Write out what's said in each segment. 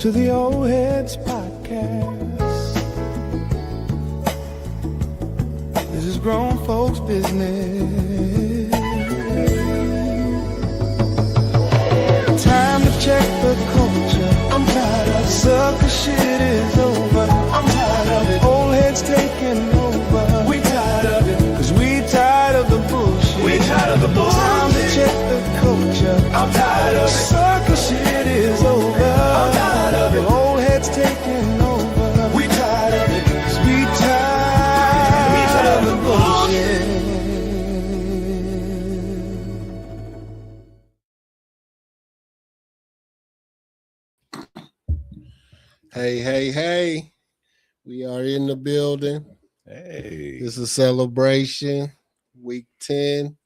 to the Ol Headz podcast. This is grown folks' business. Time to check the culture. I'm tired of it. Sucker shit is over. I'm tired of it. Ol Headz taking over. We tired of it. Cause we tired of the bullshit. We tired of the bullshit. Time to check the culture. I'm tired of it. Sucker shit is over. I'm tired of it. Ol Headz taking over. We tired of it. Cause we tired of the bullshit. Hey. We are in the building. Hey. It's a celebration. Week 10.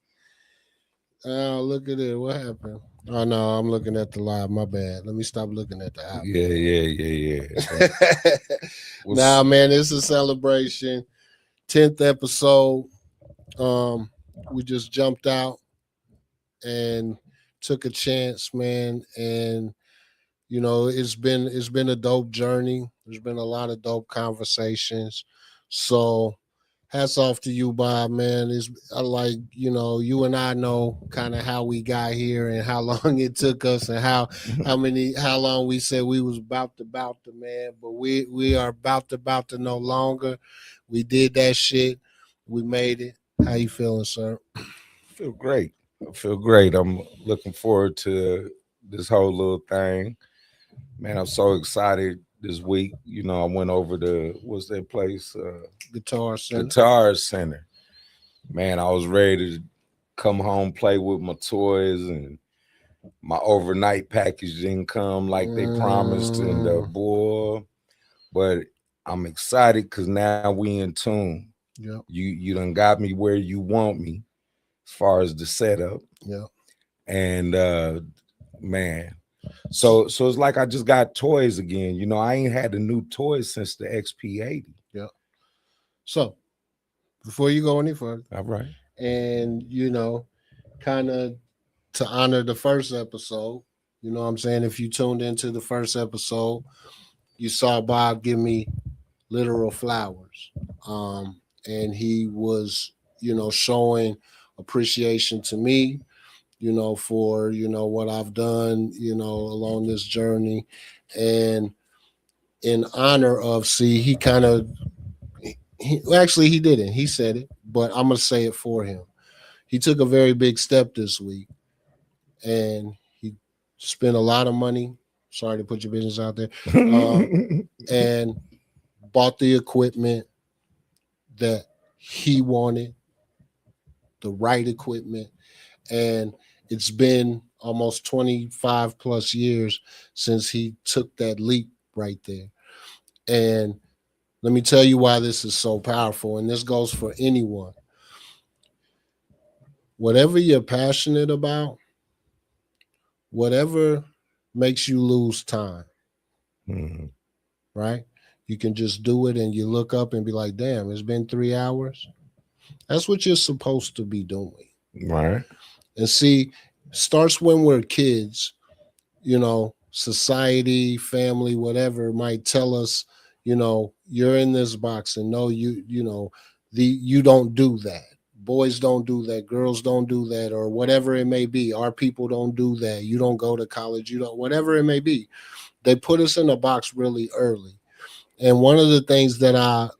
Oh, look at it. What happened? Oh, no, I'm looking at the live. My bad. Let me stop looking at the app. Yeah. Nah, man, it's a celebration. 10th episode. We just jumped out and took a chance, man. And you know, it's been a dope journey. There's been a lot of dope conversations. So hats off to you, Bob, man. I like, you know, you and I know kind of how we got here and how long it took us and how long we said we was about to, man. But we are about to no longer. We did that shit. We made it. How you feeling, sir? I feel great. I'm looking forward to this whole little thing. Man, I'm so excited this week. You know, I went over to, what's that place? Guitar Center. Man, I was ready to come home, play with my toys, and my overnight package didn't come like they promised. And boy, but I'm excited because now we in tune. Yeah. You done got me where you want me as far as the setup. Yeah. And man. So it's like I just got toys again. You know, I ain't had a new toy since the XP80. Yeah. So before you go any further, all right. And you know, kind of to honor the first episode, you know what I'm saying? If you tuned into the first episode, you saw Bob give me literal flowers. And he was, you know, showing appreciation to me, you know, for, you know, what I've done, you know, along this journey. And in honor of, he didn't. He said it, but I'm going to say it for him. He took a very big step this week and he spent a lot of money. Sorry to put your business out there. And bought the equipment that he wanted, the right equipment. And it's been almost 25 plus years since he took that leap right there. And let me tell you why this is so powerful. And this goes for anyone. Whatever you're passionate about, whatever makes you lose time, right? You can just do it and you look up and be like, damn, it's been 3 hours. That's what you're supposed to be doing. Right. And see, starts when we're kids, you know, society, family, whatever might tell us, you know, you're in this box and no, you don't do that. Boys don't do that. Girls don't do that, or whatever it may be. Our people don't do that. You don't go to college. You don't, whatever it may be. They put us in a box really early. And one of the things that I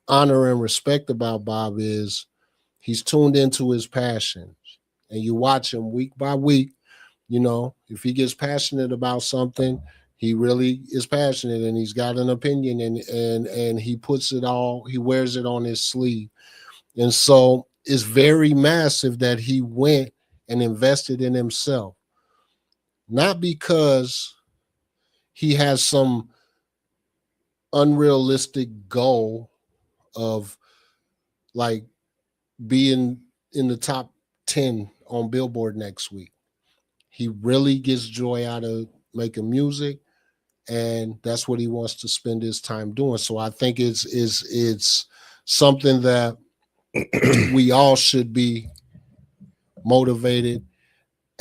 honor and respect about Bob is he's tuned into his passions. And you watch him week by week, you know, if he gets passionate about something, he really is passionate and he's got an opinion and he puts it all, he wears it on his sleeve. And so it's very massive that he went and invested in himself. Not because he has some unrealistic goal of like being in the top 10 on Billboard next week. He really gets joy out of making music, and that's what he wants to spend his time doing. So I think it's something that we all should be motivated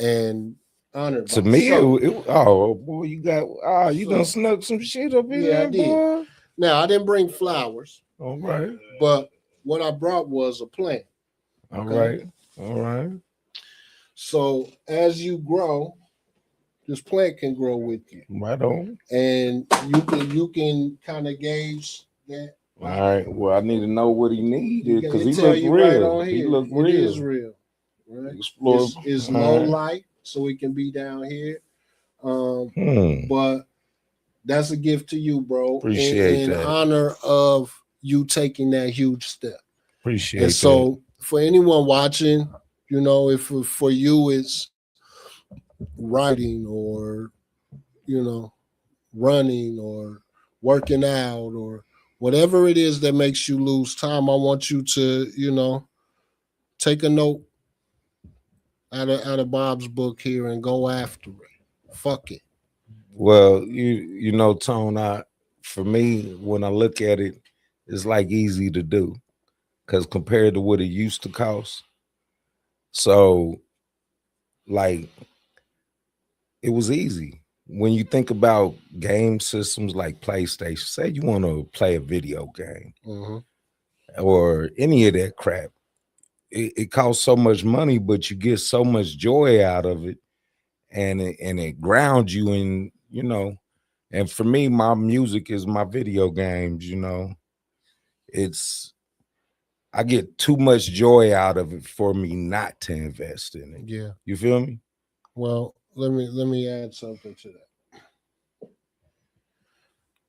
and honored To by me, something. oh boy, you done snuck some shit up in Yeah, I there, did. boy. Now I didn't bring flowers, All right, but what I brought was a plant. all Okay. right, all right. So as you grow, this plant can grow with you, Right on. and you can kind of gauge that. All right. Well, I need to know what he needed because It he tell looked you right real. on He here. looked It is real. real. Right? Explore. It's All low right. light, so it can be down here. Hmm. But that's a gift to you, bro, Appreciate in that. honor of you taking that huge step. Appreciate And that. so, for anyone watching, you know, if for you it's writing or, you know, running or working out or whatever it is that makes you lose time, I want you to, you know, take a note out of Bob's book here and go after it. Fuck it. Well, you know, Tone. For me, when I look at it, it's like easy to do because compared to what it used to cost, so like it was easy. When you think about game systems like PlayStation, say you want to play a video game or any of that crap, it costs so much money, but you get so much joy out of it, and it grounds you in, you know. And for me, my music is my video games. You know, it's I get too much joy out of it for me not to invest in it. Yeah. You feel me? Well, let me add something to that.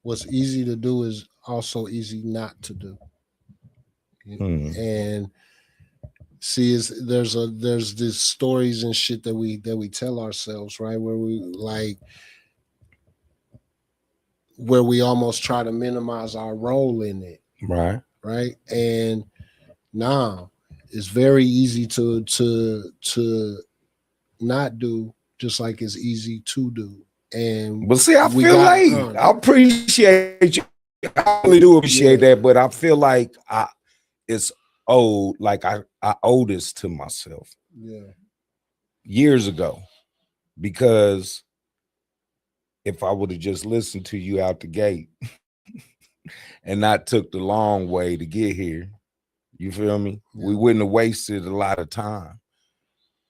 What's easy to do is also easy not to do. And see, there's these stories and shit that we tell ourselves, right? Where we almost try to minimize our role in it. Right. And nah, it's very easy to not do, just like it's easy to do. And but see, I feel like I appreciate you. I really do appreciate that, but I feel like it's owed. Like I owe this to myself. Yeah. Years ago, because if I would have just listened to you out the gate and not took the long way to get here, you feel me? Yeah. We wouldn't have wasted a lot of time,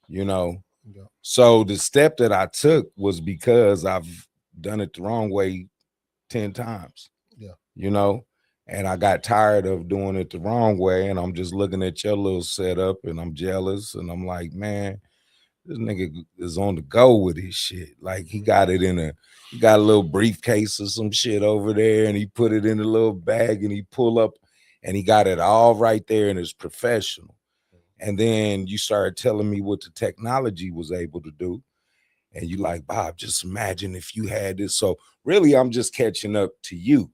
you know. Yeah. So the step that I took was because I've done it the wrong way 10 times. Yeah. You know, and I got tired of doing it the wrong way, and I'm just looking at your little setup and I'm jealous, and I'm like, man, this nigga is on the go with his shit. Like he got a little briefcase or some shit over there, and he put it in a little bag, and he pull up, and he got it all right there, and it's professional. And then you started telling me what the technology was able to do, and you like, Bob, just imagine if you had this. So really, I'm just catching up to you.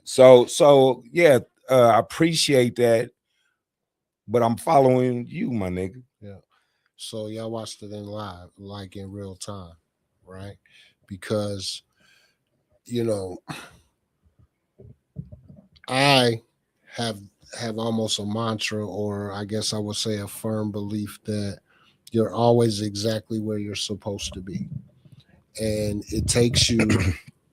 So yeah, I appreciate that, but I'm following you, my nigga. Yeah. So y'all watched it in live, like in real time, right? Because, you know, I have almost a mantra, or I guess I would say a firm belief, that you're always exactly where you're supposed to be. And it takes you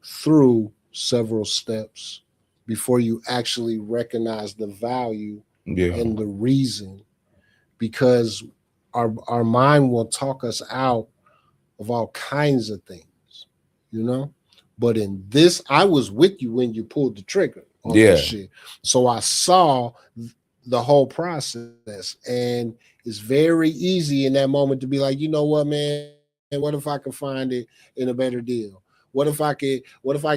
through several steps before you actually recognize the value and the reason, because our mind will talk us out of all kinds of things, you know. But in this, I was with you when you pulled the trigger on this shit, so I saw the whole process, and it's very easy in that moment to be like, you know what, man, what if I can find it in a better deal? What if I can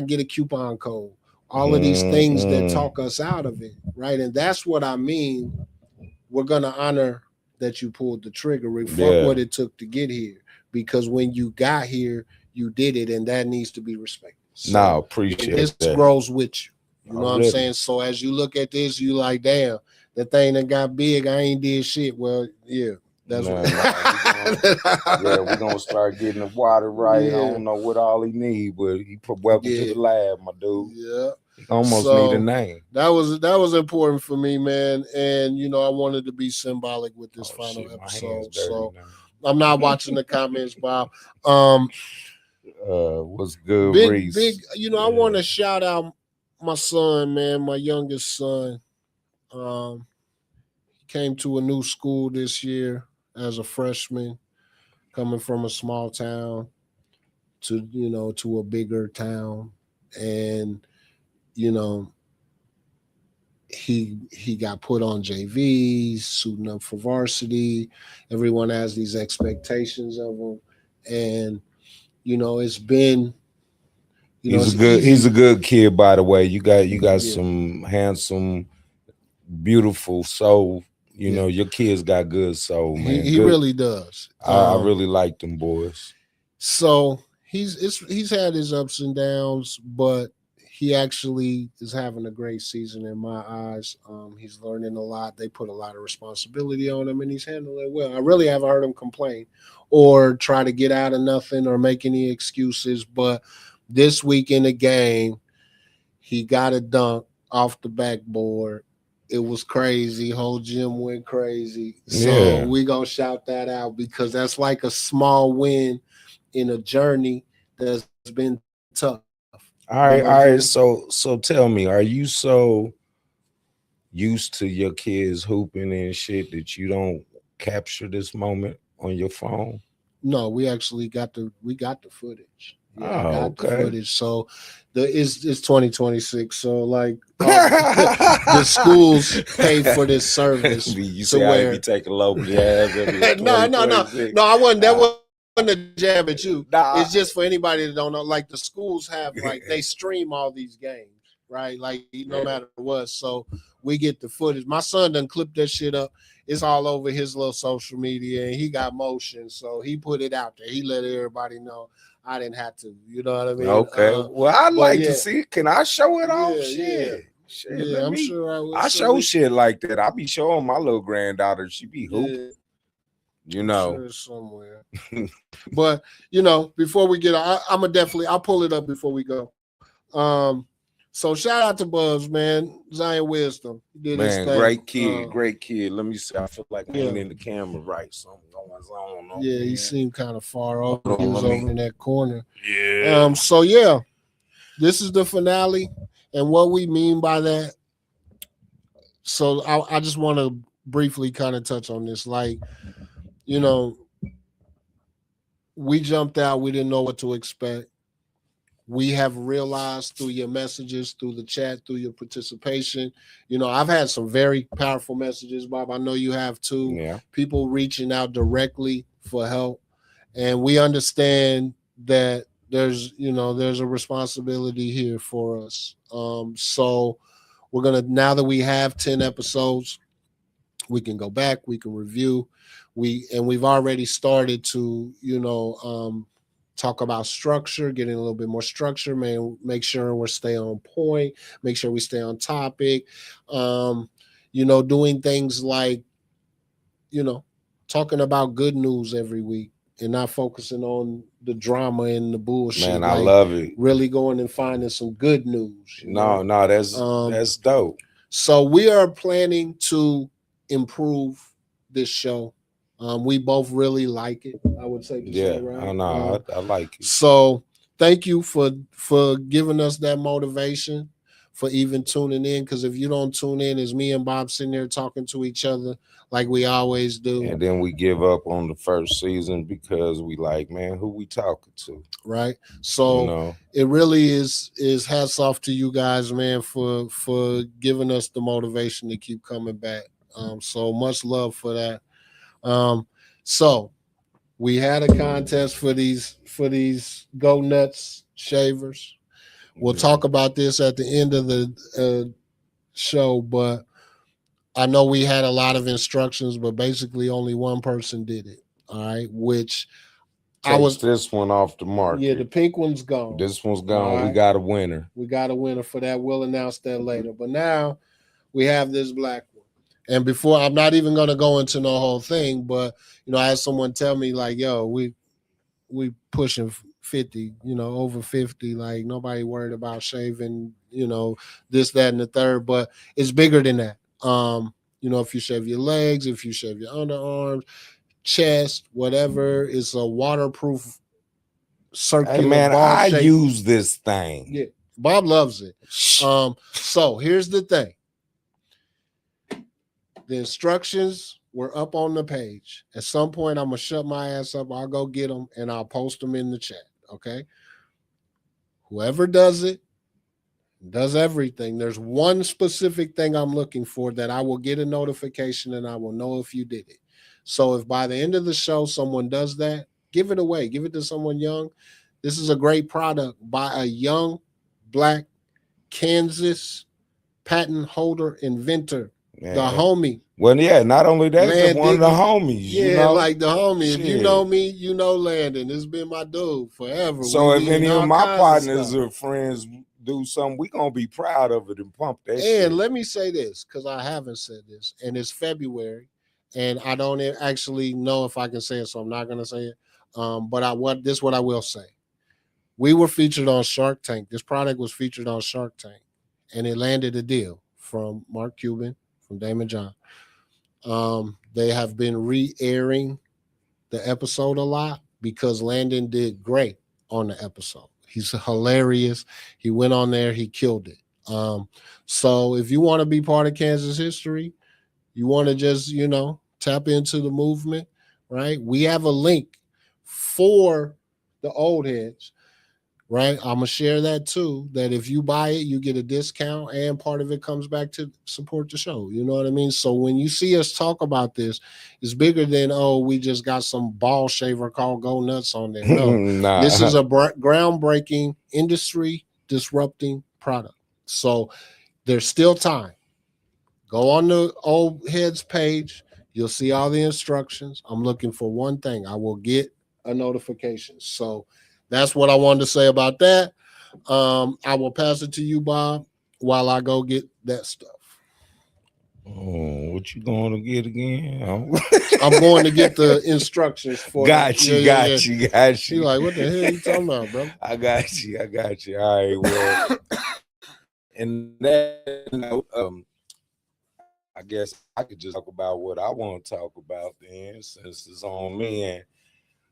get a coupon code? All of these things that talk us out of it, right? And that's what I mean. We're gonna honor that you pulled the trigger. Fuck what it took to get here, because when you got here, you did it, and that needs to be respected. So appreciate this that. Grows with you. You know what I'm saying? So as you look at this, you like, damn, that thing that got big, I ain't did shit. Well, yeah. That's what we're gonna start getting the water right. Yeah. I don't know what all he need, but he put welcome to the lab, my dude. Yeah. He almost need a name. That was important for me, man. And you know, I wanted to be symbolic with this final episode. So I'm not watching the comments, Bob. Um, What's good, big. Reese? I want to shout out my son, man, my youngest son. Um, came to a new school this year as a freshman, coming from a small town to to a bigger town, and you know he got put on JVs, suiting up for varsity. Everyone has these expectations of him, and it's been He's a it's good. He's a easy. good kid, by the way. You got Yeah, some handsome, beautiful soul. yeah. Your kids got good soul, He man. he Good. really does. I really like them boys. So he's had his ups and downs, but he actually is having a great season in my eyes. He's learning a lot. They put a lot of responsibility on him, and he's handling it well. I really haven't heard him complain or try to get out of nothing or make any excuses. But this week in the game, he got a dunk off the backboard. It was crazy. Whole gym went crazy. So Yeah. we gonna shout that out because that's like a small win in a journey that's been tough. All right. All right. So tell me, are you so used to your kids hooping and shit that you don't capture this moment on your phone? No, we actually got the footage. Yeah, I Oh, got the okay. footage. So it's 2026. So like the schools pay for this service You to see how he be where taking low jabs every no, 2026? I wasn't. That Uh, wasn't a jab at you. nah. It's just for anybody that don't know. Like the schools have, like they stream all these games, right? Like no matter what. So we get the footage. My son done clipped that shit up. It's all over his little social media, and he got motion, so he put it out there. He let everybody know. I didn't have to. You know what I mean? Okay. Well, I'd But like to yeah, see. Can I show it off? yeah. Shit. Yeah, Let I'm me. sure I will. I So show shit like that. I be showing my little granddaughter. She be hooping. yeah, You I'm know. sure it's somewhere. But before we get, I'm gonna definitely. I'll pull it up before we go. So shout out to Buzz, man. Zion Wisdom he did his Man, thing. great kid, great kid. Let me see. I feel like I Yeah, ain't in the camera right. Something going on over yeah. He here. seemed kind of far Hold over. He on, was let over me. in that corner. Yeah. So yeah, this is the finale, and what we mean by that. So I just want to briefly kind of touch on this. Like, you know, we jumped out. We didn't know what to expect. We have realized through your messages, through the chat, through your participation. I've had some very powerful messages, Bob. I know you have too. Yeah. People reaching out directly for help. And we understand that there's a responsibility here for us. So we're now that we have 10 episodes, we can go back, we can review. We've already started to, talk about structure, getting a little bit more structure, man. Make sure we're stay on point, make sure we stay on topic. Doing things like, talking about good news every week and not focusing on the drama and the bullshit. Man, I Like love it. really going and finding some good news. No, that's dope. So we are planning to improve this show. We both really like it. I would say to say, Yeah, I right? know. I like it. So thank you for giving us that motivation, for even tuning in. Because if you don't tune in, it's me and Bob sitting there talking to each other like we always do. And then we give up on the first season because we like, man, who we talking to? Right. So it really is hats off to you guys, man, for giving us the motivation to keep coming back. So much love for that. So we had a contest for these Go Nutz shavers. We'll talk about this at the end of the show, but I know we had a lot of instructions, but basically only one person did it. All right, which Takes this one off the market. Yeah, the pink one's gone. This one's gone. Right. We got a winner. We got a winner for that. We'll announce that later. But now we have this black one. And before, I'm not even going to go into the whole thing, but I had someone tell me like, "Yo, we pushing 50, over 50. Like nobody worried about shaving, this, that, and the third. But it's bigger than that. If you shave your legs, if you shave your underarms, chest, whatever. It's a waterproof circular Hey man, ball I shape. use this thing. Yeah, Bob loves it. So here's the thing. The instructions were up on the page. At some point, I'm gonna shut my ass up. I'll go get them and I'll post them in the chat. Okay. Whoever does it does everything. There's one specific thing I'm looking for that I will get a notification and I will know if you did it. So if by the end of the show someone does that, give it away. Give it to someone young. This is a great product by a young black Kansas patent holder inventor. The homie. Well, yeah, not only that, Landon, one of the homies. Yeah, you know? like the homie. Shit. If you know me, you know Landon. It's been my dude forever. So We if be in any of all my kinds partners of or friends do something, we gonna be proud of it and pump that And shit. let me say this, because I haven't said this, and it's February, and I don't actually know if I can say it, so I'm not gonna say it. But this is what I will say. We were featured on Shark Tank. This product was featured on Shark Tank, and it landed a deal from Mark Cuban, from Damon John. They have been re-airing the episode a lot because Landon did great on the episode. He's hilarious. He went on there, he killed it. So if you want to be part of Kansas history, you want to just, tap into the movement, right? We have a link for the Ol Headz, right? I'm gonna share that too. That if you buy it, you get a discount, and part of it comes back to support the show. You know what I mean? So when you see us talk about this, it's bigger than we just got some ball shaver called Go Nutz on there. No, Nah. This is a groundbreaking, industry disrupting product. So there's still time. Go on the Ol Headz page. You'll see all the instructions. I'm looking for one thing. I will get a notification. So that's what I wanted to say about that. I will pass it to you, Bob, while I go get that stuff. Oh, what you going to get again? I'm going to get the instructions for got you. She's like, what the hell are you talking about, bro? I got you. All right, well, and that note, I guess I could just talk about what I want to talk about then, since it's on me. And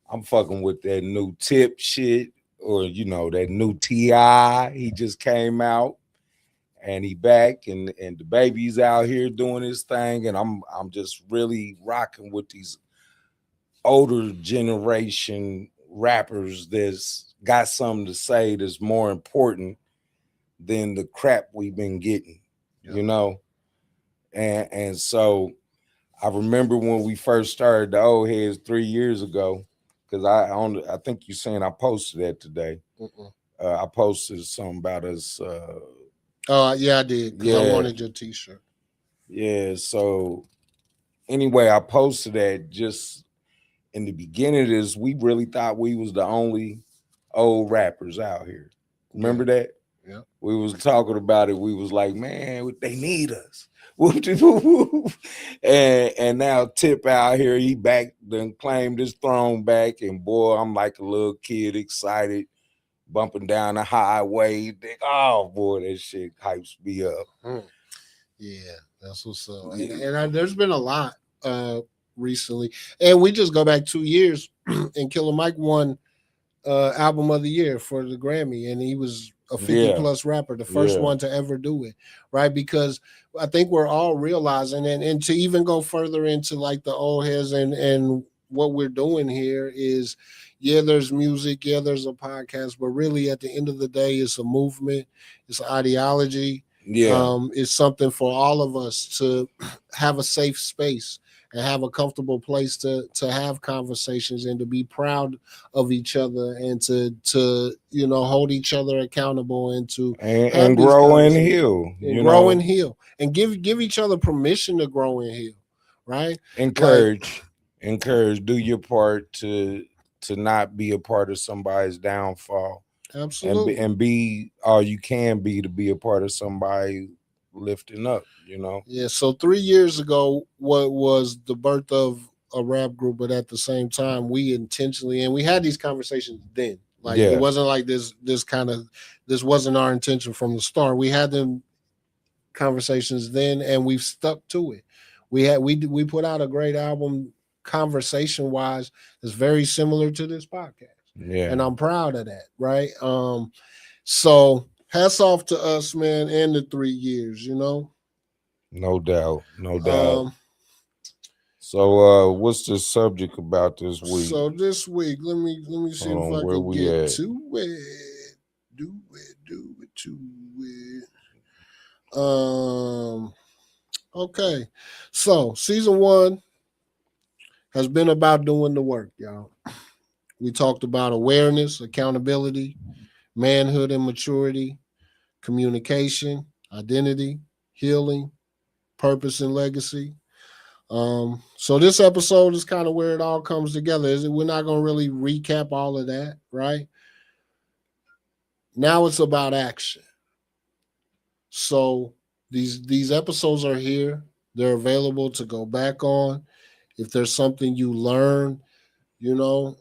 I'm fucking with that new Tip shit, or that new T.I. He just came out, and he back, and the baby's out here doing his thing, and I'm just really rocking with these older generation rappers that's got something to say that's more important than the crap we've been getting, And so I remember when we first started the Ol Headz 3 years ago, because I think you're saying I posted that today. I posted something about us. Yeah, I did, because I wanted your t-shirt. Yeah, so anyway, I posted that just in the beginning of this. We really thought we was the only old rappers out here. Remember that? Yeah. We was talking about it. We was like, man, they need us. And now Tip out here, he back, then claimed his throne back, and boy, I'm like a little kid excited, bumping down the highway. Oh boy, that shit hypes me up. Yeah, that's what's up. And there's been a lot recently, and we just go back 2 years, and Killer Mike won album of the year for the Grammy, and he was a 50 plus rapper, the first one to ever do it, right? Because I think we're all realizing, and to even go further into like the Ol Headz and what we're doing here is, there's music, there's a podcast, but really at the end of the day, it's a movement, it's an ideology. It's something for all of us to have a safe space and have a comfortable place to have conversations and to be proud of each other and to hold each other accountable and to and grow and heal, grow and heal, and give each other permission to grow and heal, right? Encourage, do your part to not be a part of somebody's downfall. Absolutely. And be all you can be to be a part of somebody lifting up, Yeah. So 3 years ago, what was the birth of a rap group, but at the same time, we intentionally, and we had these conversations then. Like it wasn't like this wasn't our intention from the start. We had them conversations then, and we've stuck to it. We put out a great album conversation wise is very similar to this podcast. Yeah. And I'm proud of that, right? So hats off to us, man, and the 3 years, you know. No doubt. No doubt. Um, So what's the subject about this week? so this week, let me see Hold if on, I where can we get at? to it. Do it. Okay. So season 1 has been about doing the work, y'all. We talked about awareness, accountability, manhood and maturity, communication, identity, healing, purpose and legacy. So this episode is kind of where it all comes together. We're not going to really recap all of that, right? Now it's about action. So these episodes are here. They're available to go back on. If there's something you learn, you know,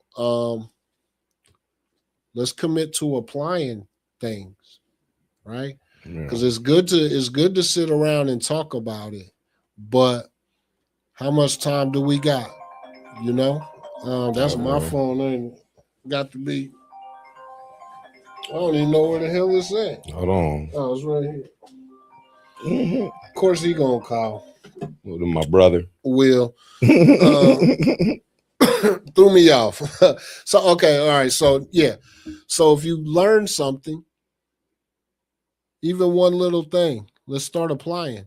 let's commit to applying things, right? Because it's good to sit around and talk about it, but how much time do we got? You know, that's my phone. Ain't it? Got to be. I don't even know where the hell it's at. Hold on. Oh, it's right here. Of course, he gonna call. My brother. Will. Threw me off. So okay, all right. So yeah. So if you learn something, even one little thing, let's start applying.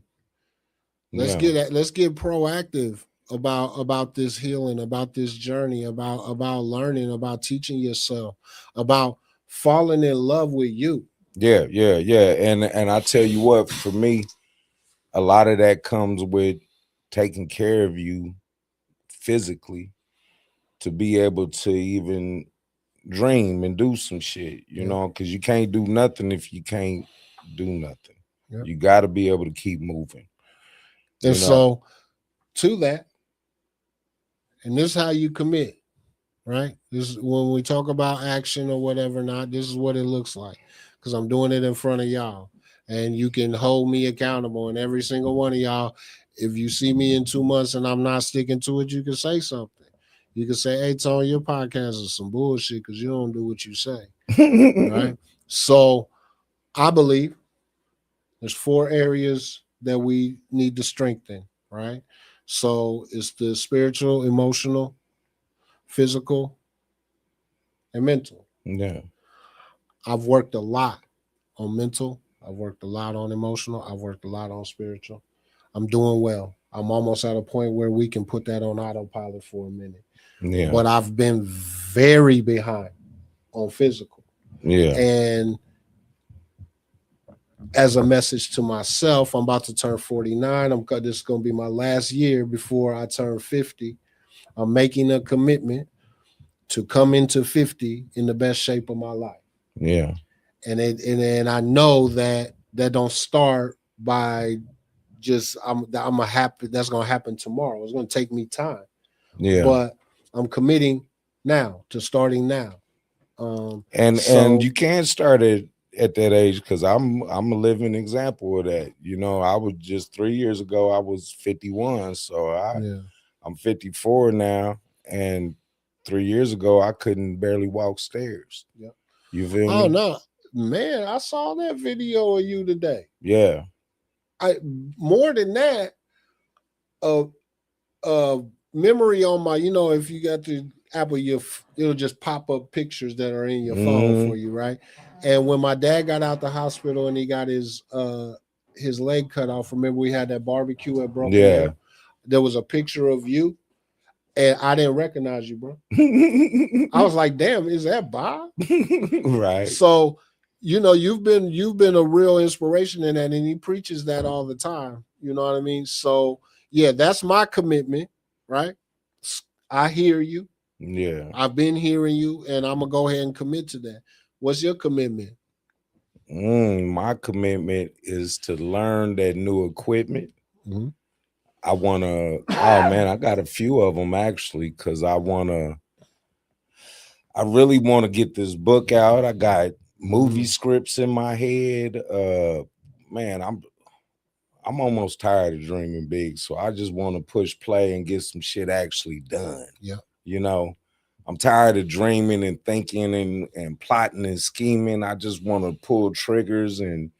Let's get proactive about this healing, about this journey, about learning, about teaching yourself, about falling in love with you. Yeah. And I tell you what, for me, a lot of that comes with taking care of you physically to be able to even dream and do some shit, you know, because you can't do nothing if you can't do nothing. Yep. You got to be able to keep moving. And so to that, and this is how you commit, right? This is when we talk about action or whatever not, this is what it looks like, because I'm doing it in front of y'all. And you can hold me accountable. And every single one of y'all, if you see me in 2 months and I'm not sticking to it, you can say something. You can say, hey, Tony, your podcast is some bullshit because you don't do what you say. Right? So I believe there's 4 areas that we need to strengthen, right? So it's the spiritual, emotional, physical, and mental. Yeah. I've worked a lot on mental. I've worked a lot on emotional. I've worked a lot on spiritual. I'm doing well. I'm almost at a point where we can put that on autopilot for a minute. Yeah. But I've been very behind on physical. Yeah. And as a message to myself, I'm about to turn 49. This is going to be my last year before I turn 50. I'm making a commitment to come into 50 in the best shape of my life. Yeah. And I know that don't start by just I'm happy that's gonna happen tomorrow. It's gonna take me time. Yeah. But I'm committing now to starting now. And you can't start it at that age, because I'm a living example of that. You know, I was just 3 years ago, I was 51. So I'm 54 now, and 3 years ago I couldn't barely walk stairs. Yeah. You feel me? Oh no. Man, I saw that video of you today. Yeah. More than that, memory on my, you know, if you got the Apple, it'll just pop up pictures that are in your phone for you, right? And when my dad got out the hospital and he got his leg cut off, remember we had that barbecue at Broken Hill? There was a picture of you, and I didn't recognize you, bro. I was like, damn, is that Bob? Right. So, you know, you've been a real inspiration in that, and he preaches that all the time. You know what I mean? So yeah, that's my commitment, right? I hear you. Yeah. I've been hearing you, and I'm gonna go ahead and commit to that. What's your commitment? My commitment is to learn that new equipment. Mm-hmm. I want to, oh man, I got a few of them actually, because I really want to get this book out. I got movie scripts in my head. Man, I'm almost tired of dreaming big. So I just want to push play and get some shit actually done. Yeah. You know, I'm tired of dreaming and thinking and plotting and scheming. I just want to pull triggers and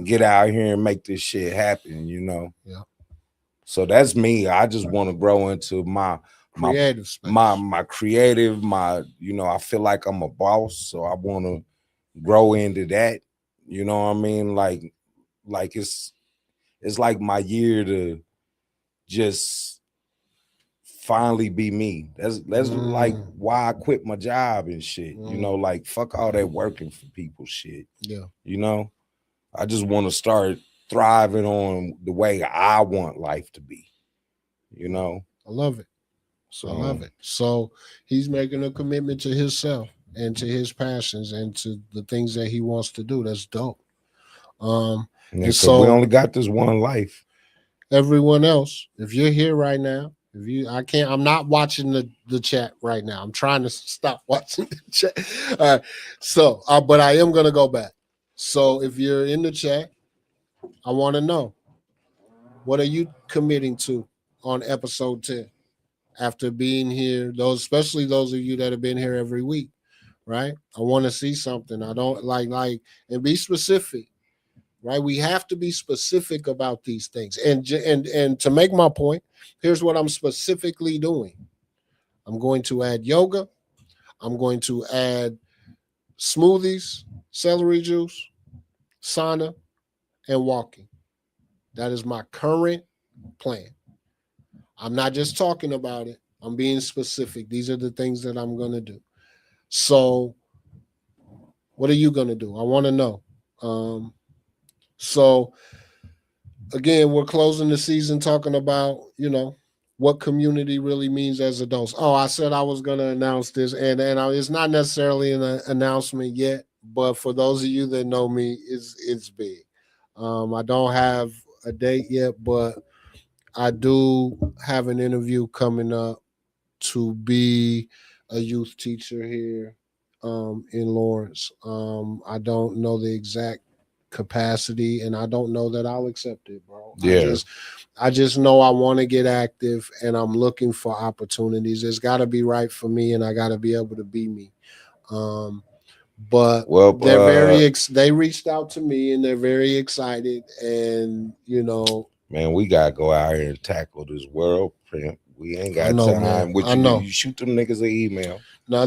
get out here and make this shit happen, you know. Yeah. So that's me. I just want to grow into my creative space. my creative, you know, I feel like I'm a boss, so I want to grow into that. You know what I mean? Like it's like my year to just finally be me. That's like why I quit my job and shit. You know, like fuck all that working for people shit. Yeah. You know, I just want to start thriving on the way I want life to be. You know, I love it. so I love it. So he's making a commitment to himself and to his passions and to the things that he wants to do. That's dope. yeah, so we only got this one life. Everyone else, if you're here right now, I'm not watching the chat right now. I'm trying to stop watching the chat. All right. So, but I am going to go back. So if you're in the chat, I want to know, what are you committing to on episode 10 after being here? Especially those of you that have been here every week, right? I want to see something. I don't like, and be specific. Right, we have to be specific about these things, and to make my point, here's what I'm specifically doing. I'm going to add yoga. I'm going to add smoothies, celery juice, sauna, and walking. That is my current plan. I'm not just talking about it. I'm being specific. These are the things that I'm going to do. So, what are you going to do? I want to know. So, again, we're closing the season talking about, what community really means as adults. Oh, I said I was going to announce this, and it's not necessarily an announcement yet, but for those of you that know me, it's big. I don't have a date yet, but I do have an interview coming up to be a youth teacher here in Lawrence. I don't know the exact capacity, and I don't know that I'll accept it, bro. Yeah. I just know I want to get active, and I'm looking for opportunities. It's got to be right for me, and I got to be able to be me. But they're they reached out to me, and they're very excited, and man, we gotta go out here and tackle this world print. We ain't got time. Man. What you do? You shoot them niggas an email. No,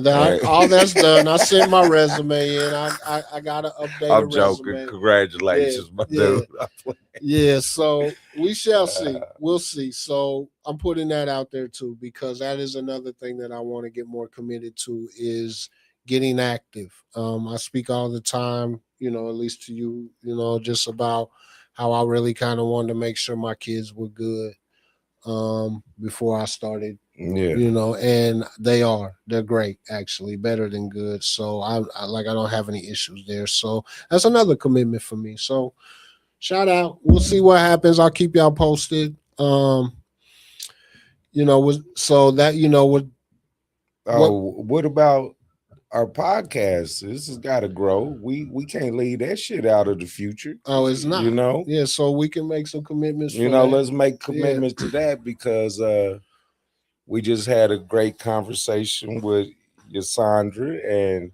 all that's done. I sent my resume in. I gotta update. I'm joking. Resume. Congratulations, my dude. Yeah. So we shall see. We'll see. So I'm putting that out there too, because that is another thing that I want to get more committed to, is getting active. I speak all the time, at least to you, just about how I really kind of wanted to make sure my kids were good before I started. Yeah. And they're great, actually, better than good. So I don't have any issues there. So that's another commitment for me. So shout out. We'll see what happens. I'll keep y'all posted. So that, what about our podcast? This has got to grow. We can't leave that shit out of the future. Oh, it's not. Yeah, so we can make some commitments. Let's make commitments to that, because we just had a great conversation with Yasandra, and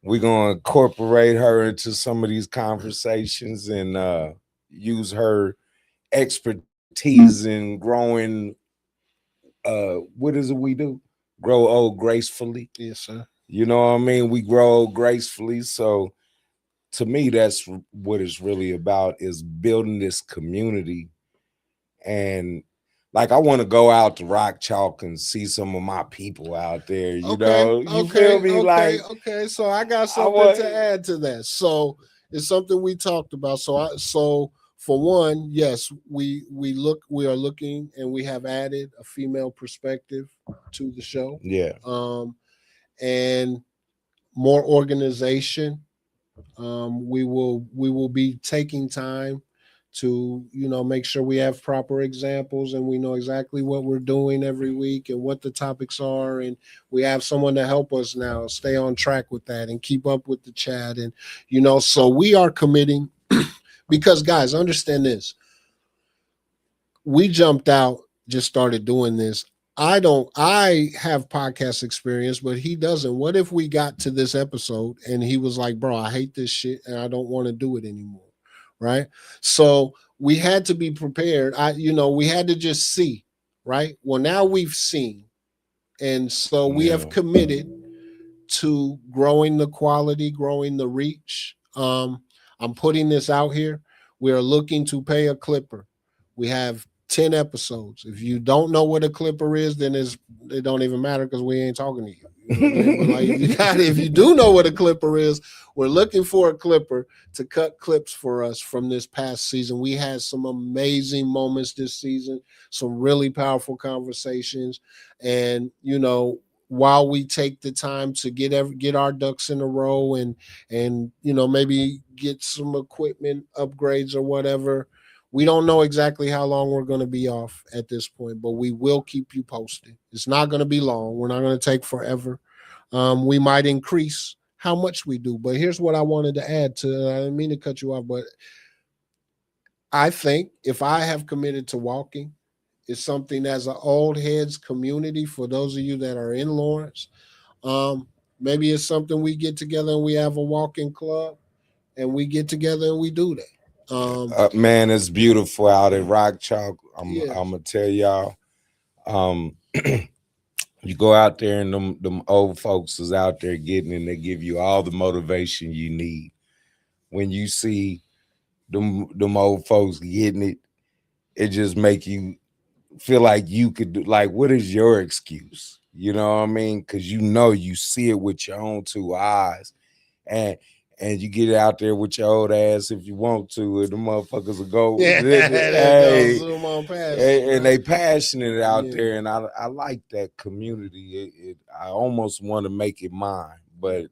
we're going to incorporate her into some of these conversations and use her expertise in growing. What is it we do? Grow old gracefully. Yes, sir. You know what I mean? We grow old gracefully. So to me, that's what it's really about, is building this community. And like, I want to go out to Rock Chalk and see some of my people out there, you feel me? Okay. So I got something to add to that. So it's something we talked about. So for one, yes, we are looking, and we have added a female perspective to the show. Yeah. And more organization. We will be taking time to make sure we have proper examples, and we know exactly what we're doing every week and what the topics are, and we have someone to help us now stay on track with that and keep up with the chat. And so we are committing because, guys, understand this: we jumped out, just started doing this. I have podcast experience, but he doesn't. What if we got to this episode and he was like, bro, I hate this shit and I don't want to do it anymore. Right. So we had to be prepared. We had to just see. Right. Well, now we've seen. And so we have committed to growing the quality, growing the reach. I'm putting this out here. We are looking to pay a clipper. We have 10 episodes. If you don't know what a clipper is, then it don't even matter because we ain't talking to you. You know what I mean? But like, if you do know what a clipper is, we're looking for a clipper to cut clips for us from this past season. We had some amazing moments this season, some really powerful conversations. And, while we take the time to get our ducks in a row and maybe get some equipment upgrades or whatever, we don't know exactly how long we're going to be off at this point, but we will keep you posted. It's not going to be long. We're not going to take forever. We might increase how much we do, but here's what I wanted to add to. I didn't mean to cut you off, but I think if I have committed to walking, it's something as an Ol Headz community for those of you that are in Lawrence. Maybe it's something we get together and we have a walking club and we get together and we do that. Man, it's beautiful out at Rock Chalk. I'm gonna tell y'all. You go out there and them old folks is out there getting it, and they give you all the motivation you need. When you see them old folks getting it, it just make you feel like you could do, like, what is your excuse? You know what I mean? Because you see it with your own two eyes, and you get out there with your old ass if you want to, and the motherfuckers will go. Hey, zoom on past, and they passionate out there, and I like that community. I almost want to make it mine, but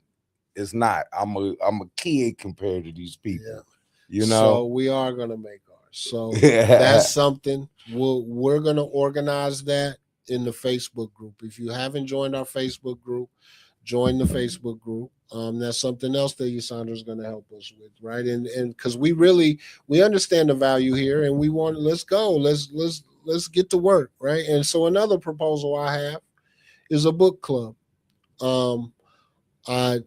it's not. I'm a kid compared to these people. Yeah. So we are gonna make ours. So that's something we're gonna organize that in the Facebook group. If you haven't joined our Facebook group, join the Facebook group. That's something else that Yasandra is going to help us with, right? And because we understand the value here, and we want, let's go, let's get to work, right? And so another proposal I have is a book club. I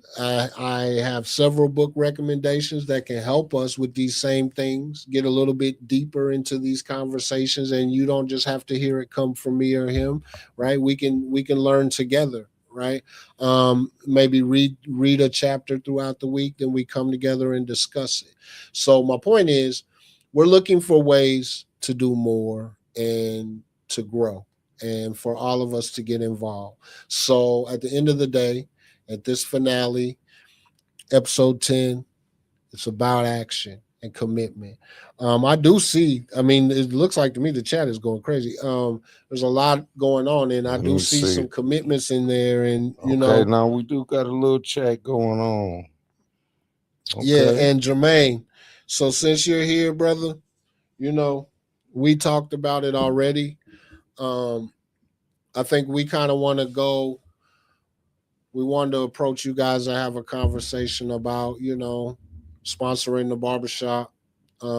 have several book recommendations that can help us with these same things, get a little bit deeper into these conversations, and you don't just have to hear it come from me or him, right? We can learn together, right? Maybe read a chapter throughout the week, then we come together and discuss it. So my point is, we're looking for ways to do more and to grow, and for all of us to get involved. So at the end of the day, at this finale, episode 10, it's about action and commitment. I do see, it looks like to me the chat is going crazy. There's a lot going on, and I do see some commitments in there. And, now we do got a little chat going on. Okay. Yeah, and Jermaine, so since you're here, brother, we talked about it already. I think we kind of want to go. We wanted to approach you guys and have a conversation about, sponsoring the barbershop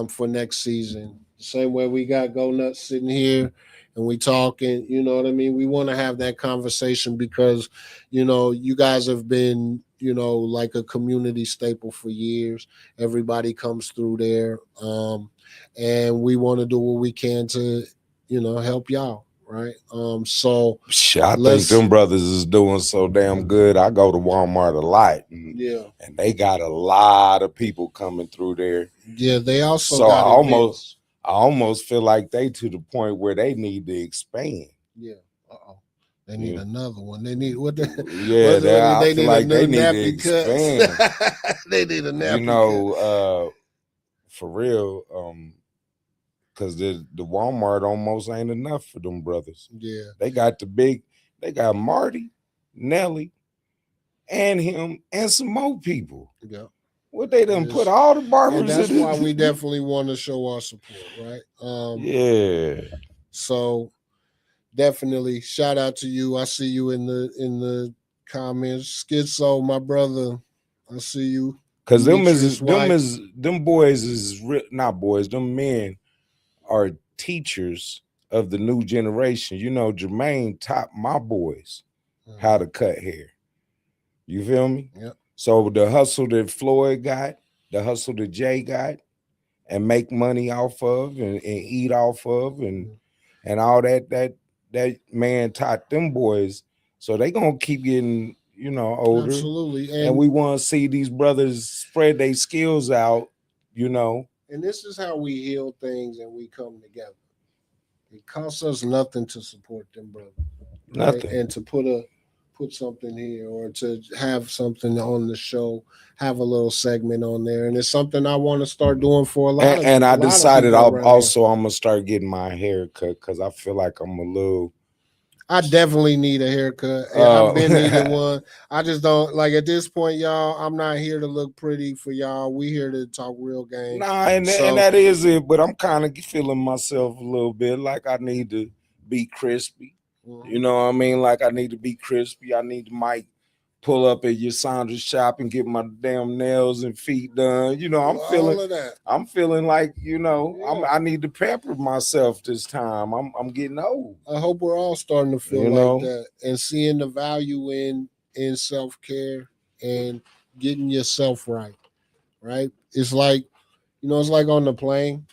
for next season. Same way we got Go Nutz sitting here and we talking, you know what I mean? We want to have that conversation because, you guys have been, like a community staple for years. Everybody comes through there. And we want to do what we can to, help y'all. Right. So I think them brothers is doing so damn good. I go to Walmart a lot. And they got a lot of people coming through there. Yeah, they also so got I almost feel like they to the point where they need to expand. Yeah. They need another one. They need what? They need like they need to expand. They need a nappy for real. Because the Walmart almost ain't enough for them brothers. Yeah. They got they got Marty, Nelly, and him, and some more people. Yeah. What they done put all the barbers in. That's why we definitely want to show our support, right? Yeah. So definitely shout out to you. I see you in the comments. Schizo, my brother. I see you. Because them boys is not boys, them men are teachers of the new generation. You know, Jermaine taught my boys how to cut hair. You feel me? Yep. So the hustle that Floyd got, the hustle that Jay got, and make money off of and eat off of and all that man taught them boys. So they gonna keep getting, you know, older. Absolutely. And we want to see these brothers spread their skills out, you know. And this is how we heal things and we come together. It costs us nothing to support them, brother. Right? Nothing. And to put something here or to have something on the show, have a little segment on there. And it's something I want to start doing for a lot of And I decided I'm gonna start getting my hair cut because I feel like I'm a little. I definitely need a haircut. I've been needing one. I just don't like at this point, y'all. I'm not here to look pretty for y'all. We here to talk real game. Nah, and that is it. But I'm kind of feeling myself a little bit like I need to be crispy. Mm-hmm. You know what I mean? Like I need to be crispy. I need to might pull up at your Sandra's shop and get my damn nails and feet done. You know, I'm feeling all of that. I'm feeling like, you know, I need to pamper myself this time. I'm getting old. I hope we're all starting to feel like that and seeing the value in self-care and getting yourself right. Right? It's like, you know, it's like on the plane.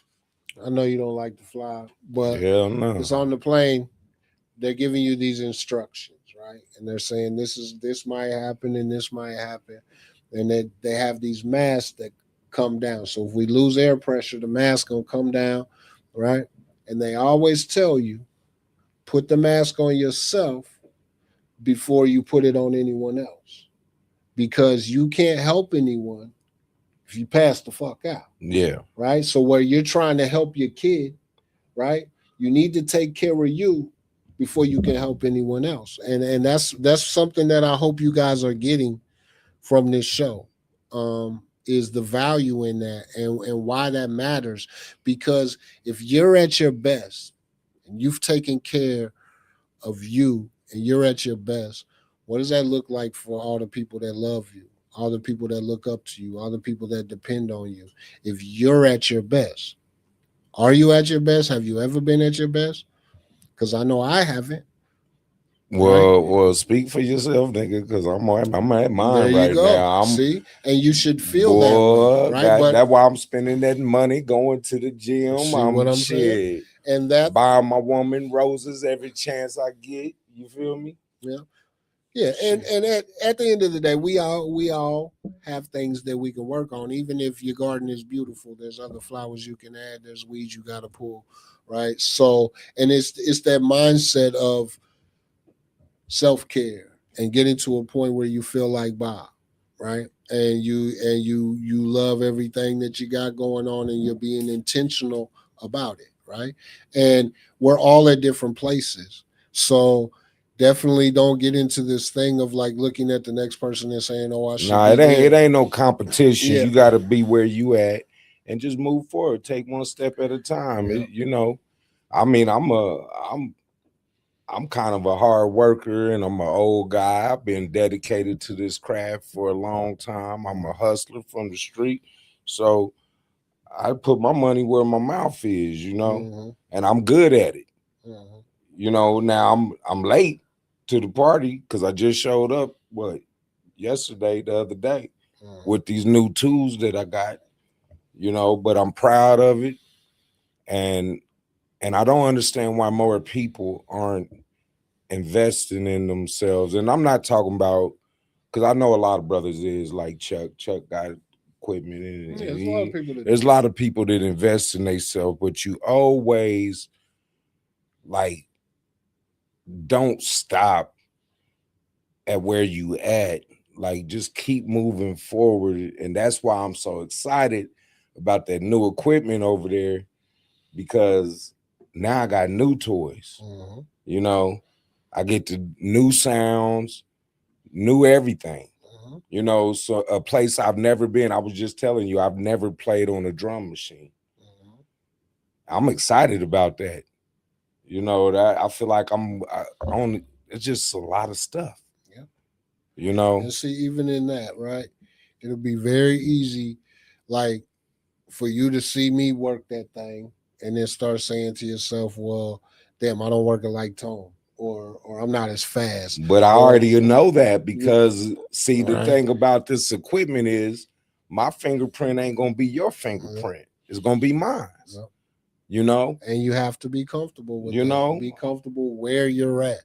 I know you don't like to fly, but it's on the plane. They're giving you these instructions, right? And they're saying this might happen and this might happen. And they have these masks that come down. So if we lose air pressure, the mask gonna come down, right? And they always tell you, put the mask on yourself before you put it on anyone else. Because you can't help anyone if you pass the fuck out. Yeah. Right? So where you're trying to help your kid, right? You need to take care of you before you can help anyone else. And that's something that I hope you guys are getting from this show, is the value in that and why that matters. Because if you're at your best and you've taken care of you and you're at your best, what does that look like for all the people that love you, all the people that look up to you, all the people that depend on you? If you're at your best, are you at your best? Have you ever been at your best? Because I know I haven't. Well, speak for yourself, nigga, because I'm at mine right now. See, and you should feel that way, right? That's why I'm spending that money going to the gym. See what I'm saying? And that buying my woman roses every chance I get. You feel me? Yeah. Yeah, and at the end of the day, we all have things that we can work on. Even if your garden is beautiful, there's other flowers you can add. There's weeds you got to pull, right? So, and it's that mindset of self-care and getting to a point where you feel like Bob, right? And you love everything that you got going on, and you're being intentional about it, right? And we're all at different places, so. Definitely don't get into this thing of like looking at the next person and saying, "Oh, I should." Nah, it ain't no competition. Yeah. You got to be where you at and just move forward. Take one step at a time. Yeah. You know, I mean, I'm kind of a hard worker and I'm an old guy. I've been dedicated to this craft for a long time. I'm a hustler from the street, so I put my money where my mouth is. You know, and I'm good at it. You know, now I'm late to the party because I just showed up the other day with these new tools that I got, you know, but I'm proud of it. And I don't understand why more people aren't investing in themselves. And I'm not talking about, because I know a lot of brothers is like Chuck got equipment and there's a lot of people that invest in themselves, but you always like don't stop at where you at. Like just keep moving forward. And that's why I'm so excited about that new equipment over there, because now I got new toys. You know, I get the new sounds, new everything. You know, so a place I've never been. I was just telling you, I've never played on a drum machine. I'm excited about that. You know, that I feel like it's just a lot of stuff. Yeah. You know. And see, even in that, right? It'll be very easy, like, for you to see me work that thing and then start saying to yourself, well, damn, I don't work like Tone, or I'm not as fast. But I or, already know that because see, the Right. thing about this equipment is my fingerprint ain't gonna be your fingerprint. It's gonna be mine. Yep. You know? And you have to be comfortable with You that. know? Be comfortable where you're at.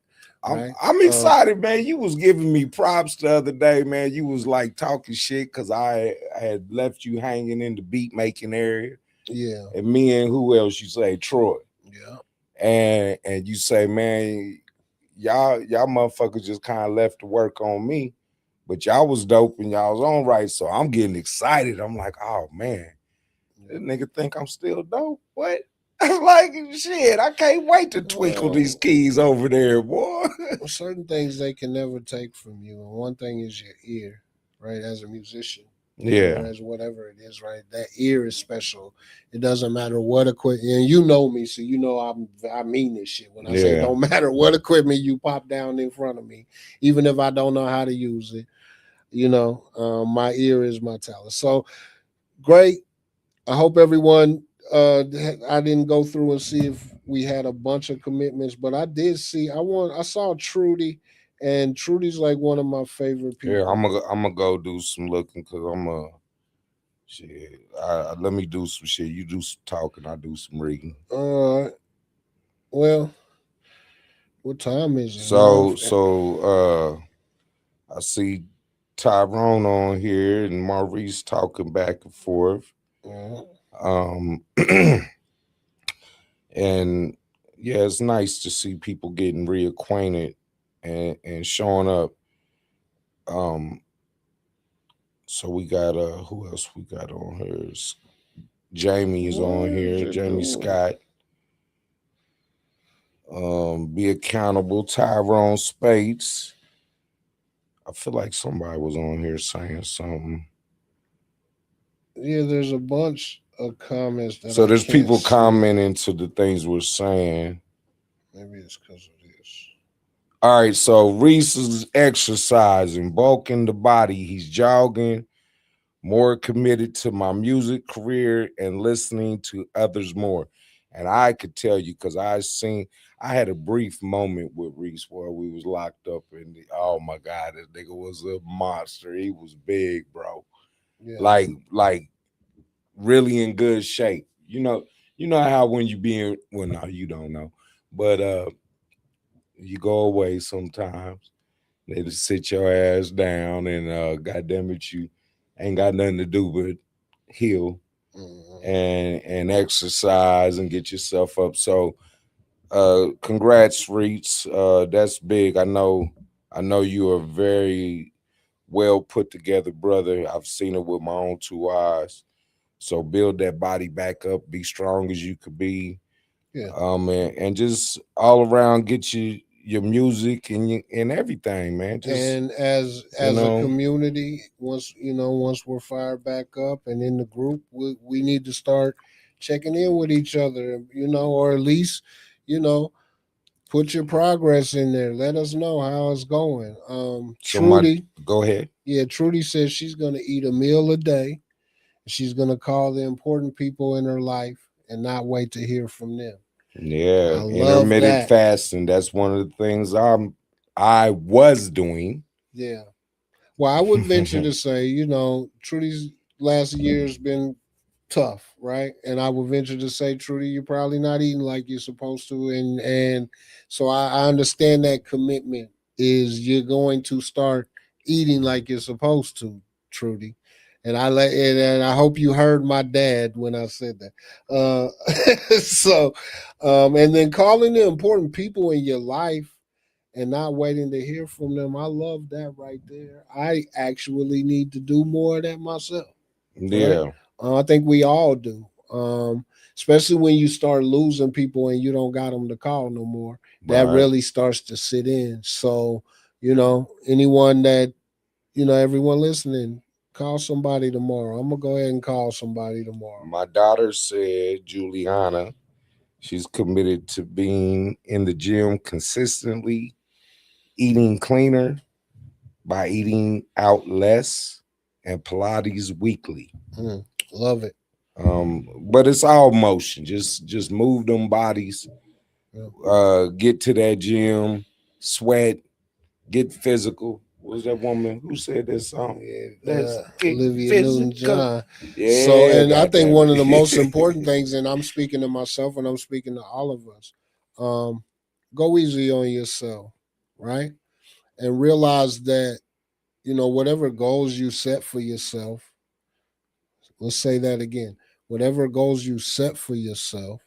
Right? I'm excited, man. You was giving me props the other day, man. You was like talking shit because I had left you hanging in the beat making area. Yeah. And me and who else you say? Troy. Yeah. And you say, man, y'all motherfuckers just kind of left to work on me, but y'all was dope and y'all was on right. So I'm getting excited. I'm like, oh man, this nigga think I'm still dope. What? I'm like, shit, I can't wait to twinkle these keys over there, boy. Certain things they can never take from you. And one thing is your ear, right? As a musician. Yeah. Or as whatever it is, right? That ear is special. It doesn't matter what equipment, and you know me, so you know I mean this shit. When I say it don't matter what equipment you pop down in front of me, even if I don't know how to use it, my ear is my talent. So great. I hope everyone. I didn't go through and see if we had a bunch of commitments, but I did see. I saw Trudy, and Trudy's like one of my favorite people. Yeah, I'm gonna go do some looking because shit. Let me do some shit. You do some talking. I do some reading. Well, what time is it? So I see Tyrone on here and Maurice talking back and forth. And yeah, it's nice to see people getting reacquainted and showing up. So we got who else we got on here? Jamie is on here. Jamie Scott. Be accountable. Tyrone Spates. I feel like somebody was on here saying something. Yeah, there's a bunch of comments. So there's people commenting to the things we're saying. Maybe it's because of this. All right, so Reese is exercising, bulking the body. He's jogging, more committed to my music career and listening to others more. And I could tell you because I had a brief moment with Reese where we was locked up and oh my God, this nigga was a monster. He was big, bro. Yeah. Like really in good shape. You know how when you no, you don't know. But you go away sometimes. They just sit your ass down and goddamn it, you ain't got nothing to do but heal and exercise and get yourself up. So congrats, Reeds. That's big. I know you are very well put together, brother. I've seen it with my own two eyes. So build that body back up, be strong as you could be. Yeah. And just all around get your music and everything, man. And as a community, once we're fired back up and in the group, we need to start checking in with each other, or at least, put your progress in there. Let us know how it's going. Trudy, go ahead. Yeah, Trudy says she's going to eat a meal a day. She's going to call the important people in her life and not wait to hear from them. Yeah, intermittent fasting. That's one of the things I was doing. Yeah. Well, I would venture to say, Trudy's last year's been tough, right? And I would venture to say, Trudy, you're probably not eating like you're supposed to. And so I understand that commitment is you're going to start eating like you're supposed to, Trudy. And I hope you heard my dad when I said that. And then calling the important people in your life and not waiting to hear from them. I love that right there. I actually need to do more of that myself. Yeah. Right? I think we all do. Especially when you start losing people and you don't got them to call no more. That really starts to sit in. So, anyone that, everyone listening, call somebody tomorrow. I'm going to go ahead and call somebody tomorrow. My daughter said, Juliana, she's committed to being in the gym consistently, eating cleaner by eating out less, and Pilates weekly. Love it. But it's all motion. Just move them bodies. Yeah. Get to that gym, sweat, get physical. What was that woman who said that song? Let's get Olivia physical. Newton-John. So, Yeah, and I think goddamn one of the most it. important things, and I'm speaking to myself and I'm speaking to all of us, go easy on yourself, right? And realize that, whatever goals you set for yourself, let's say that again, whatever goals you set for yourself,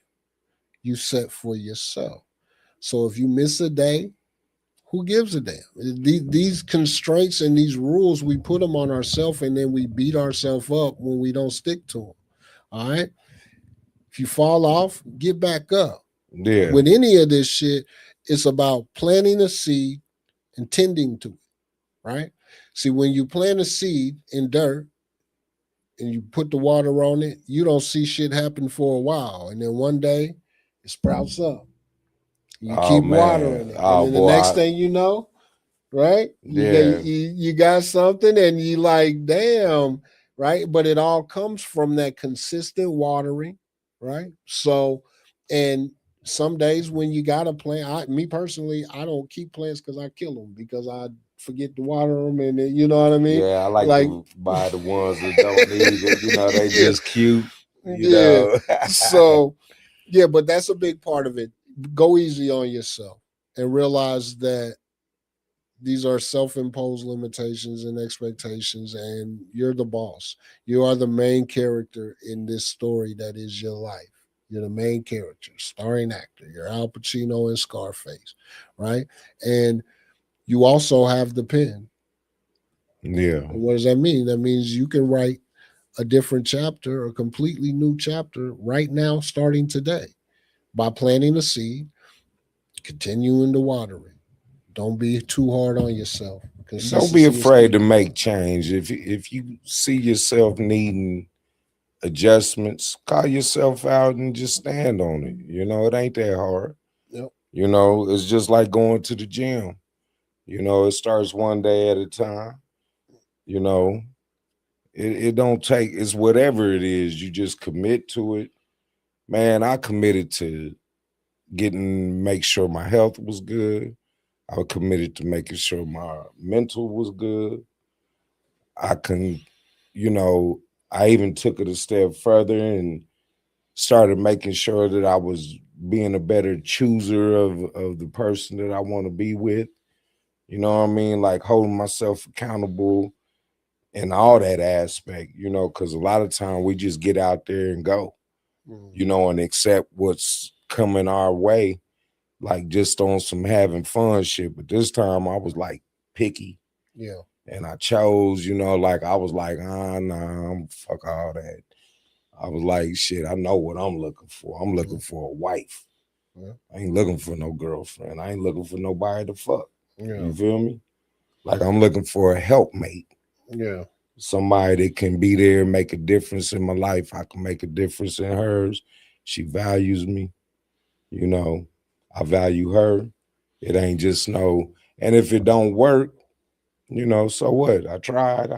you set for yourself. So if you miss a day, who gives a damn? These constraints and these rules, we put them on ourselves and then we beat ourselves up when we don't stick to them. All right. If you fall off, get back up. Yeah. With any of this shit, it's about planting a seed and tending to it. Right. See, when you plant a seed in dirt and you put the water on it, you don't see shit happen for a while. And then one day it sprouts up. You Oh keep man. watering it. And Oh then the boy. next thing you know, right? Yeah. You got something and you like, damn, right? But it all comes from that consistent watering, right? So, and some days when you got to plant, me personally, I don't keep plants because I kill them because I forget to water them, and then, you know what I mean? Yeah, I like Like, to buy the ones that don't need it. They yeah, just cute. yeah. So, yeah, but that's a big part of it. Go easy on yourself and realize that these are self-imposed limitations and expectations, and you're the boss. You are the main character in this story that is your life. You're the main character, starring actor. You're Al Pacino in Scarface, right? And you also have the pen. Yeah. And what does that mean? That means you can write a different chapter, a completely new chapter right now, starting today, by planting a seed, continuing to water it. Don't be too hard on yourself. Don't be Consistency is afraid key. to make change. If you see yourself needing adjustments, call yourself out and just stand on it. It ain't that hard. Yep. It's just like going to the gym. It starts one day at a time. You know, it don't take, it's whatever it is, you just commit to it. Man, I committed to make sure my health was good. I was committed to making sure my mental was good. I can, you know, I even took it a step further and started making sure that I was being a better chooser of the person that I want to be with. You know what I mean? Like holding myself accountable in all that aspect, because a lot of time we just get out there and go, and accept what's coming our way, like just on some having fun shit. But this time I was like picky. Yeah. And I chose, like I was like, nah, fuck all that. I was like, shit, I know what I'm looking for. I'm looking for a wife. Yeah. I ain't looking for no girlfriend. I ain't looking for nobody to fuck. Yeah. You feel me? Like I'm looking for a helpmate. Yeah. Somebody that can be there, make a difference in my life. I can make a difference in hers. She values me. I value her. It ain't just no. And if it don't work, so what? I tried,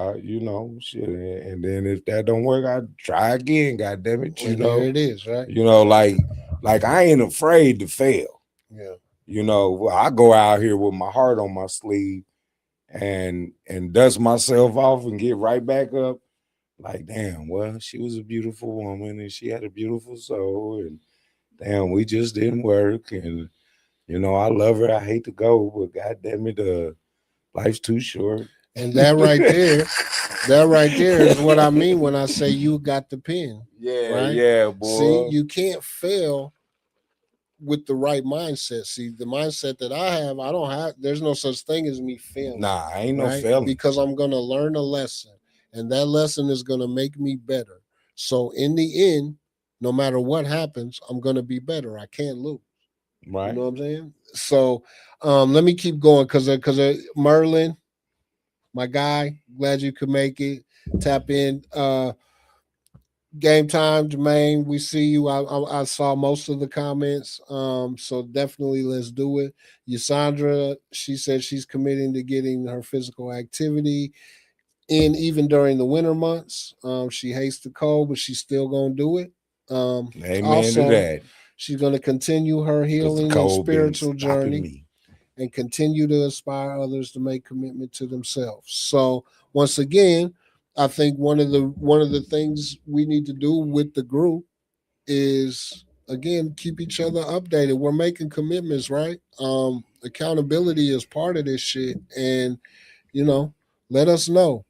shit. And then if that don't work, I try again, God damn it, And there it is, right? Like I ain't afraid to fail. Yeah. I go out here with my heart on my sleeve and dust myself off and get right back up. Like, damn, well, she was a beautiful woman and she had a beautiful soul. And damn, we just didn't work. And, I love her. I hate to go, but God damn it, life's too short. And that right there is what I mean when I say you got the pen. Yeah, right? yeah, boy. See, you can't fail with the right mindset. See, the mindset that I have, there's no such thing as me failing. Nah, ain't no right? failing. Because I'm going to learn a lesson, and that lesson is going to make me better. So in the end, no matter what happens, I'm going to be better. I can't lose. Right. You know what I'm saying? So let me keep going because Merlin, my guy, glad you could make it. Tap in. Game time, Jermaine. We see you. I saw most of the comments. So definitely let's do it. Yasandra, she said she's committing to getting her physical activity. in even during the winter months. She hates the cold, but she's still gonna do it. Amen to Also, that. she's gonna continue her Because the healing and cold been spiritual stopping journey me. and continue to inspire others to make commitment to themselves. So once again, I think one of the things we need to do with the group is again keep each other updated. We're making commitments, right? Accountability is part of this shit, and you know, let us know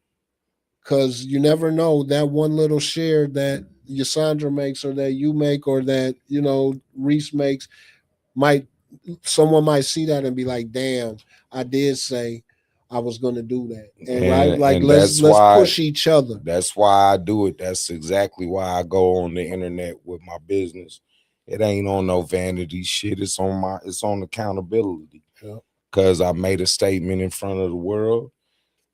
because you never know that one little share that Yasandra makes or that you make or that Reese makes might someone might see that and be like, damn, I did say I was gonna do that. And right, like And let's push each other. that's why I do it. That's exactly why I go on the internet with my business. It ain't on no vanity shit. It's on accountability. Yeah. Cause I made a statement in front of the world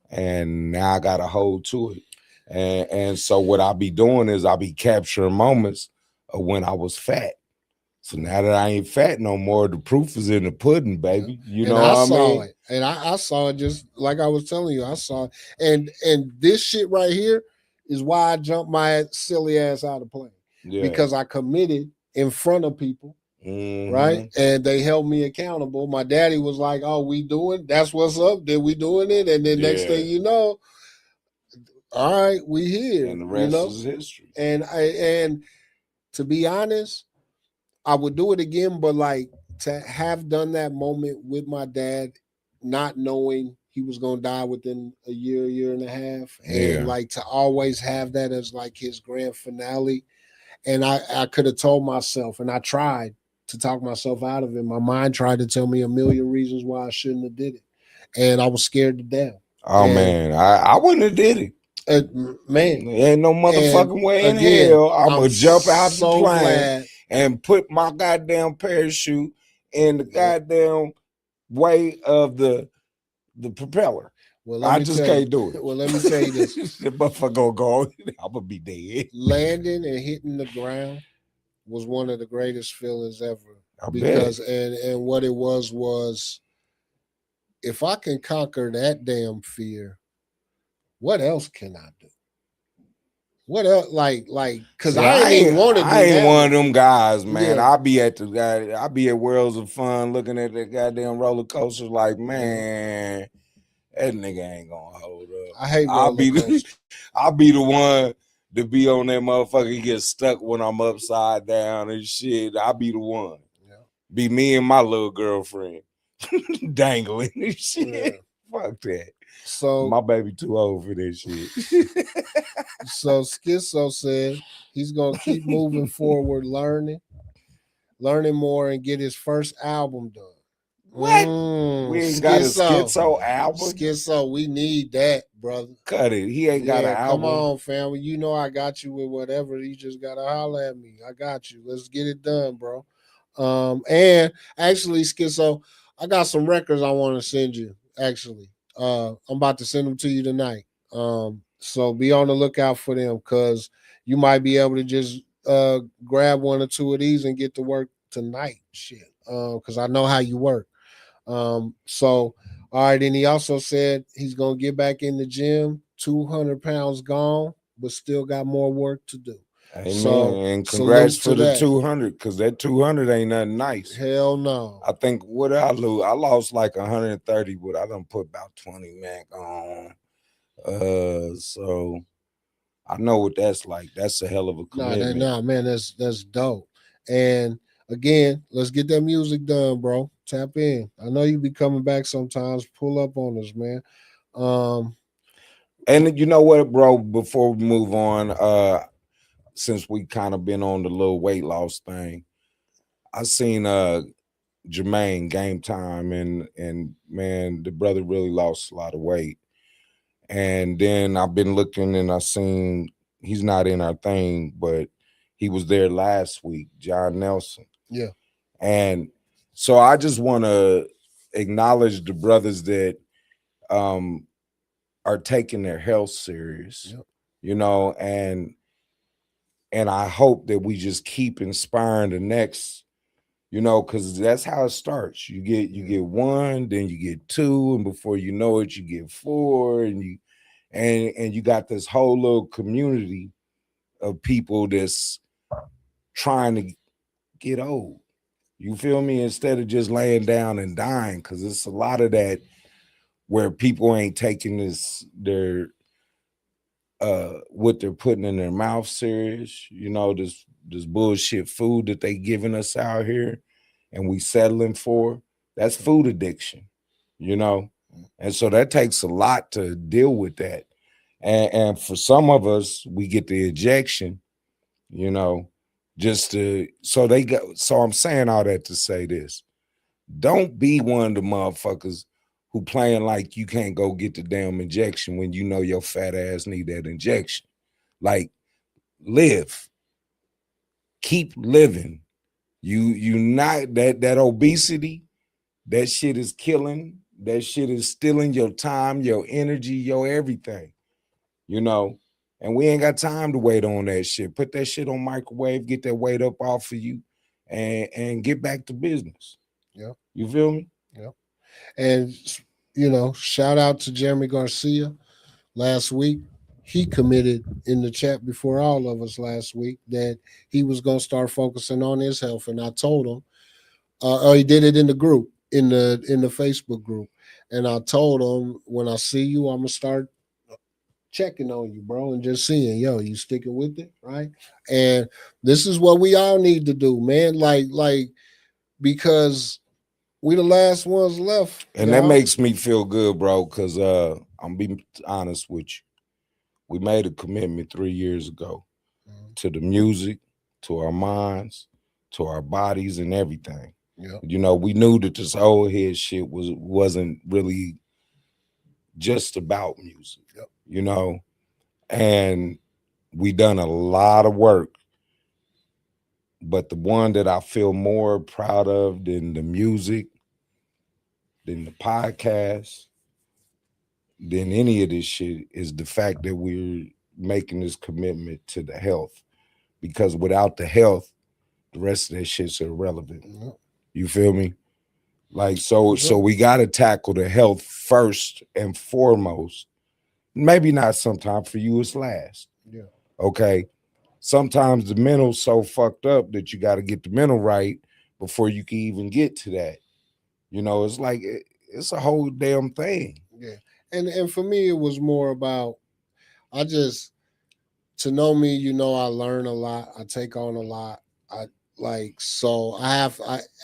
and now I got a hold to it. And so what I be doing is I be capturing moments of when I was fat. So now that I ain't fat no more, the proof is in the pudding, baby. You And know I what I saw mean? it. And I saw it just like I was telling you. I saw it. And this shit right here is why I jumped my silly ass out of plane. Yeah. Because I committed in front of people. Right. And they held me accountable. My daddy was like, oh, we doing that's what's up. Then we doing it. And then next thing you know, all right, we here. And the rest is history. And to be honest, I would do it again, but like to have done that moment with my dad, not knowing he was gonna die within a year and a half, and like to always have that as like his grand finale. And I could have told myself, and I tried to talk myself out of it. My mind tried to tell me a million reasons why I shouldn't have did it, and I was scared to death. Oh man, I wouldn't have did it. Man, ain't no motherfucking way in hell I'm gonna jump out the plane and put my goddamn parachute in the goddamn way of the propeller. Well, I just can't do it. Well, let me tell you this: the motherfucker gonna go, I'm gonna be dead. Landing and hitting the ground was one of the greatest feelings ever. I because bet. and what it was if I can conquer that damn fear, what else can I do? What else? Like, because I ain't want to do I ain't that one of them guys, man. Yeah. I'll be at Worlds of Fun looking at the goddamn roller coasters like, man, that nigga ain't gonna hold up. I hate roller coasters. I'll be the one to be on that motherfucker get stuck when I'm upside down and shit. I'll be the one. Yeah. Be me and my little girlfriend dangling and shit. Yeah. Fuck that. So my baby too old for this shit. So Schizo said he's gonna keep moving forward, learning more, and get his first album done. What? We ain't got a Schizo album. Schizo, we need that, brother. Cut it. He ain't got an album. Come on, family. You know I got you with whatever. You just gotta holler at me. I got you. Let's get it done, bro. And actually, Schizo, I got some records I want to send you. Actually, I'm about to send them to you tonight. So be on the lookout for them because you might be able to just grab one or two of these and get to work tonight. Shit. Because I know how you work. So all right, and he also said he's gonna get back in the gym, 200 pounds gone, but still got more work to do. Amen. So and congrats for the 200 because that 200 ain't nothing nice. Hell no. I think what I lose, I lost like 130, but I done put about 20 back on. So I know what that's like. That's a hell of a commitment. Nah, man, that's dope. And again, let's get that music done, bro. Tap in. I know you be coming back sometimes. Pull up on us, man. And you know what, bro? Before we move on, since we kind of been on the little weight loss thing, I seen Jermaine Game Time and man, the brother really lost a lot of weight. And then I've been looking and I seen he's not in our thing, but he was there last week, John Nelson. Yeah. And so I just want to acknowledge the brothers that are taking their health serious, you know, and I hope that we just keep inspiring the next, you know, because that's how it starts. You get one, then you get two, and before you know it, you get four, and and you got this whole little community of people that's trying to get old. You feel me? Instead of just laying down and dying, because it's a lot of that where people ain't taking their what they're putting in their mouth serious. You know, this bullshit food that they giving us out here and we settling for. That's food addiction, you know. And so that takes a lot to deal with that. And for some of us, we get the injection, you know, just to so I'm saying all that to say this. Don't be one of the motherfuckers who playing like you can't go get the damn injection when you know your fat ass need that injection. Like, live. Keep living. You not that obesity, that shit is killing. That shit is stealing your time, your energy, your everything. You know, and we ain't got time to wait on that shit. Put that shit on microwave, get that weight up off of you, and get back to business. Yeah. You feel me? Yeah. And you know, shout out to Jeremy Garcia last week. He committed in the chat before all of us last week that he was gonna start focusing on his health. And I told him, he did it in the group, in the Facebook group. And I told him, when I see you, I'm gonna start checking on you, bro, and just seeing, yo, you sticking with it, right? And this is what we all need to do, man. Like because we the last ones left. And that makes me feel good, bro, because I'm being honest with you. We made a commitment 3 years ago to the music, to our minds, to our bodies, and everything. Yeah. You know, we knew that this Ol Headz shit wasn't really just about music. Yep. You know, and we done a lot of work. But the one that I feel more proud of than the music, than the podcast, than any of this shit is the fact that we're making this commitment to the health. Because without the health, the rest of that shit's irrelevant. Yeah. You feel me? Like, so we gotta tackle the health first and foremost. Maybe not sometime, for you it's last. Yeah. Okay. Sometimes the mental's so fucked up that you gotta get the mental right before you can even get to that. You know, it's like it's a whole damn thing. Yeah. And for me, it was more about, to know me, you know, I learn a lot. I take on a lot.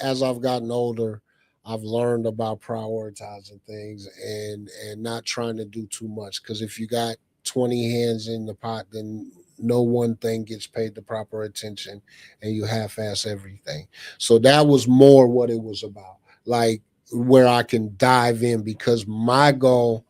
As I've gotten older, I've learned about prioritizing things and not trying to do too much. Because if you got 20 hands in the pot, then no one thing gets paid the proper attention and you half-ass everything. So that was more what it was about. Like, where I can dive in, because my goal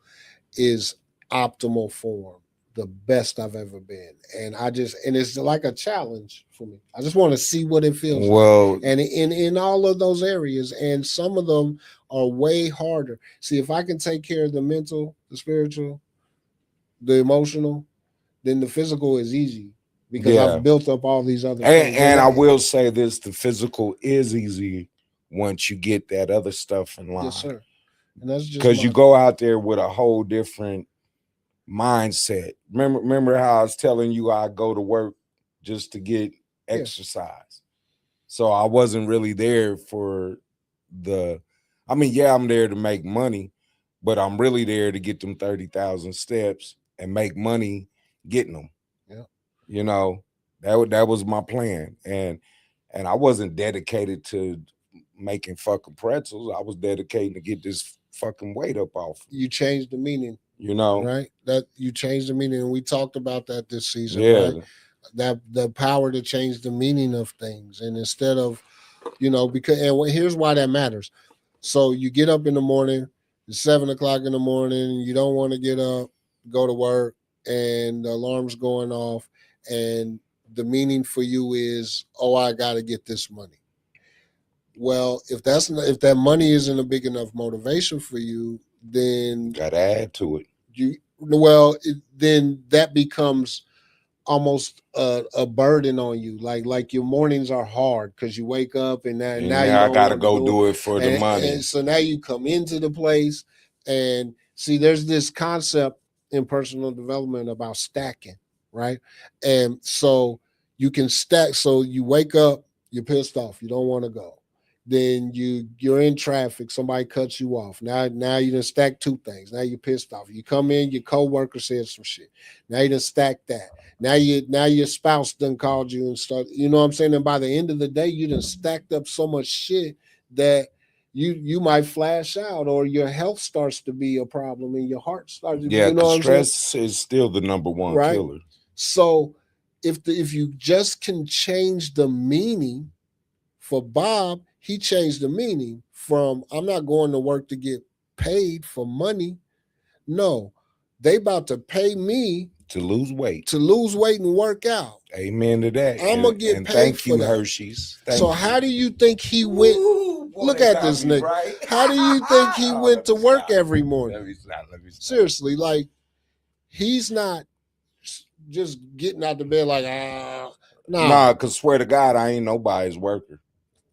is optimal form, the best I've ever been. And it's like a challenge for me. I just want to see what it feels like. And in all of those areas, and some of them are way harder. See, if I can take care of the mental, the spiritual, the emotional, then the physical is easy, because I've built up all these other things. And I will say this, the physical is easy once you get that other stuff in line. Yes, sir. And that's just because you go out there with a whole different mindset. Remember how I was telling you I go to work just to get exercise. So I wasn't really there for I'm there to make money, but I'm really there to get them 30,000 steps and make money getting them. Yeah. You know, that was my plan. And I wasn't dedicated to making fucking pretzels. I was dedicated to get this fucking weight up off. You changed the meaning. You know, right? That you changed the meaning, and we talked about that this season, right? That the power to change the meaning of things, and instead of, here's why that matters. So you get up in the morning, it's 7 o'clock in the morning, you don't want to get up, go to work, and the alarm's going off, and the meaning for you is, oh, I got to get this money. Well, if that money isn't a big enough motivation for you, then gotta add to it. Then that becomes almost a burden on you. Like your mornings are hard because you wake up and now you I gotta go do it for the money. And so now you come into the place and see, there's this concept in personal development about stacking, right? And so you can stack. So you wake up, you're pissed off, you don't want to go. Then you're in traffic, somebody cuts you off. Now you done stack two things. Now you're pissed off. You come in, your coworker said some shit. Now you done stack that. Now your spouse done called you and start, you know what I'm saying? And by the end of the day, you done stacked up so much shit that you might flash out, or your health starts to be a problem and your heart starts to be, Yeah, you know because what I'm saying? stress is still the number one Right. killer. So if you just can change the meaning, for Bob, he changed the meaning from I'm not going to work to get paid for money. No, they about to pay me To lose weight. and work out. Amen to that. I'm gonna get and paid thank for you, that. Hershey's. Thank So you. how do you think he went? Ooh, boy, Look they at got this me nigga. right. How do you think he Oh, went let to me work stop. every morning? Let me stop. Seriously, like he's not just getting out the bed like Nah, because swear to God, I ain't nobody's worker.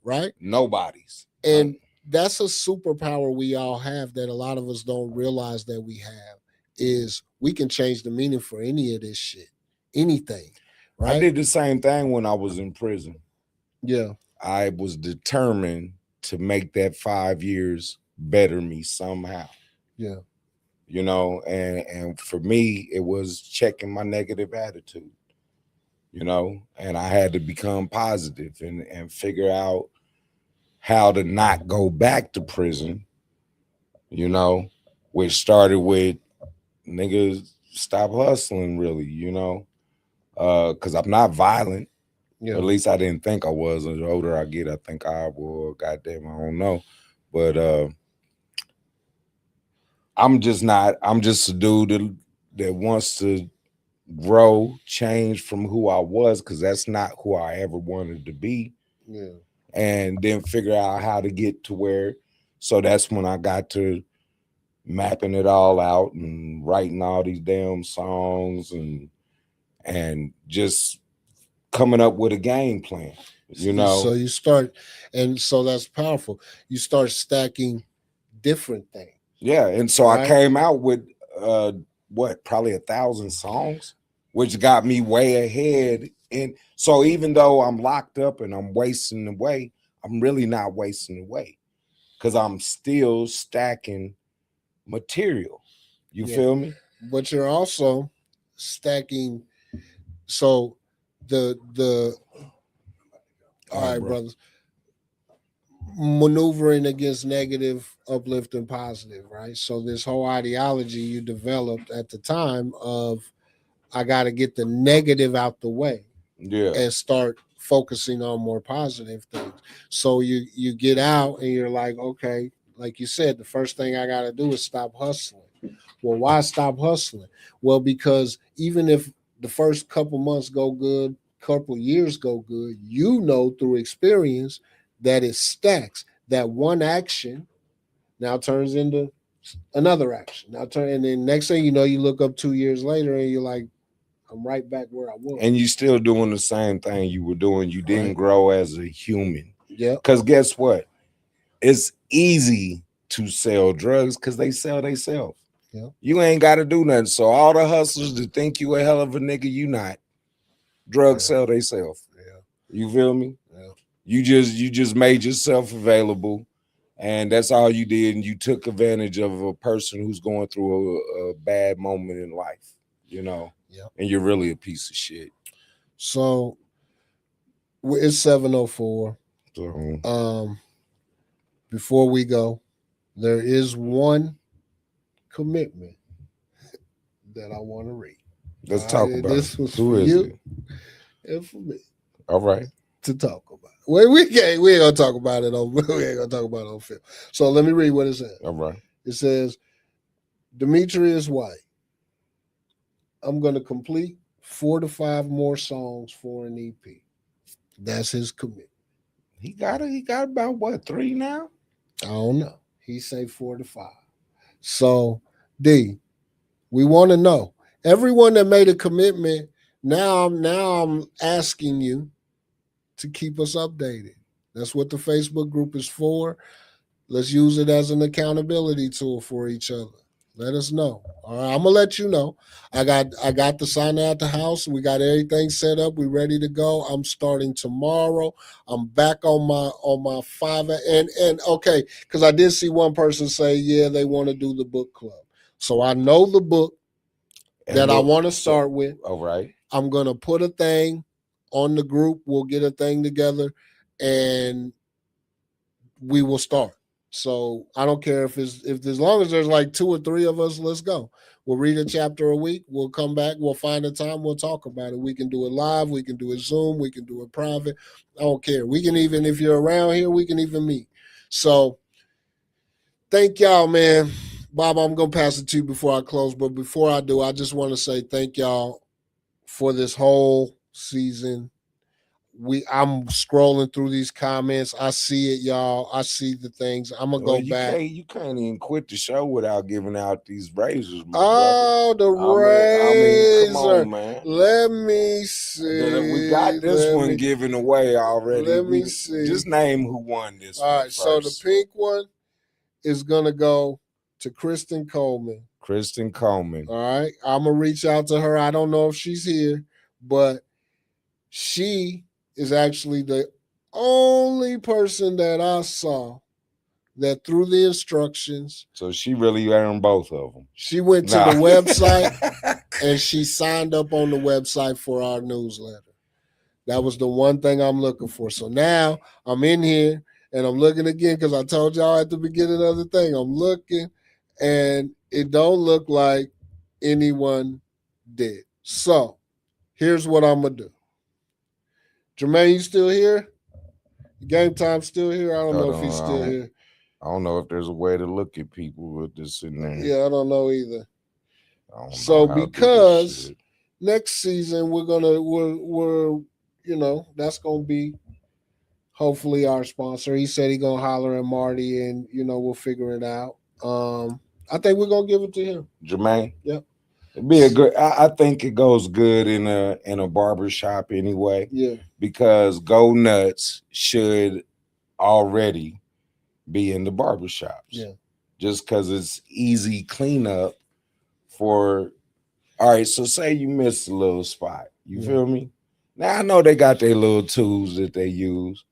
Right? Nobody's. And that's a superpower we all have that a lot of us don't realize that we have, is we can change the meaning for any of this shit. Anything. Right? I did the same thing when I was in prison. Yeah. I was determined to make that 5 years better me somehow. Yeah. You know, and for me, it was checking my negative attitude. You know, and I had to become positive and figure out how to not go back to prison, you know, which started with niggas stop hustling, really, you know, because I'm not violent. Yeah. Or at least I didn't think I was. The older I get, I think I will. Goddamn, I don't know. But I'm just a dude that wants to grow, change from who I was, because that's not who I ever wanted to be. Yeah. And then figure out how to get to where. So that's when I got to mapping it all out and writing all these damn songs and just coming up with a game plan, you know. So you start, and so that's powerful. You start stacking different things. Yeah, and so Right. I came out with probably 1,000 songs, which got me way ahead. And so even though I'm locked up and I'm wasting away, I'm really not wasting away, because I'm still stacking material. You feel me? But you're also stacking. So the all right, brothers, maneuvering against negative, uplifting, positive, right? So this whole ideology you developed at the time of I got to get the negative out the way, Yeah, and start focusing on more positive things. So you get out and you're like, okay, like you said, the first thing I got to do is stop hustling. Well, why stop hustling? Well, because even if the first couple months go good, couple years go good, you know through experience that it stacks. That one action now turns into another action. And then next thing you know, you look up 2 years later and you're like, I'm right back where I was. and you still doing the same thing you were doing. You didn't grow as a human. Yeah. Because guess what? It's easy to sell drugs because they sell themselves. Yeah. You ain't got to do nothing. So all the hustlers that think you a hell of a nigga, you not. Drugs sell themselves. Yeah. You feel me? Yeah. You just made yourself available, and that's all you did. And you took advantage of a person who's going through a bad moment in life, you know. Yeah. And you're really a piece of shit. So it's 7:04. So, Before we go, there is one commitment that I want to read. let's talk about this it. was Who for is you it? and for me All right. to talk about. Well, we ain't gonna talk about it on film. So let me read what it says. All right. It says, Demetrius White, I'm gonna complete 4 to 5 more songs for an EP. That's his commitment. He got about what, 3 now? I don't know. He say 4 to 5. So D, we want to know. Everyone that made a commitment, now I'm asking you to keep us updated. That's what the Facebook group is for. Let's use it as an accountability tool for each other. Let us know. All right, I'm gonna let you know. I got the sign at the house. We got everything set up. We ready to go. I'm starting tomorrow. I'm back on my five and okay, because I did see one person say, yeah, they want to do the book club. So I know the book And that I look, want to so start with. all right. I'm gonna put a thing on the group. We'll get a thing together, and we will start. So I don't care if as long as there's like two or three of us, let's go. We'll read a chapter a week. We'll come back. We'll find a time. We'll talk about it. We can do it live. We can do it Zoom. We can do it private. I don't care. We can even, if you're around here, we can even meet. So thank y'all, man. Bob, I'm gonna pass it to you before I close. But before I do, I just want to say thank y'all for this whole season. I'm scrolling through these comments. I see it, y'all. I see the things. I'm gonna Well, go back. you can't even quit the show without giving out these razors, my brother. Oh, the Come razor. on, man. Let me see. We got this one given away already. Let me see. Just name who won this All one right, so the first. pink one is gonna go to Kristen Coleman. Kristen Coleman. All right, I'm gonna reach out to her. I don't know if she's here, but she is actually the only person that I saw that through the instructions. So she really earned both of them. She went to the website and she signed up on the website for our newsletter. That was the one thing I'm looking for. So now I'm in here and I'm looking again because I told y'all at the beginning of the thing, I'm looking and it don't look like anyone did. So here's what I'm going to do. Jermaine, you still here? Game Time still here? I don't know if he's still here. I don't know if there's a way to look at people with this in there. Yeah, I don't know either. So because next season we're that's gonna be hopefully our sponsor. He said he's gonna holler at Marty and we'll figure it out. I think we're gonna give it to him. Jermaine? Yep. It'd be a good. I think it goes good in a barber shop anyway. Yeah. Because Go Nutz should already be in the barber shops. Yeah. Just because it's easy cleanup for. All right. So say you missed a little spot. You feel me? Now I know they got their little tools that they use,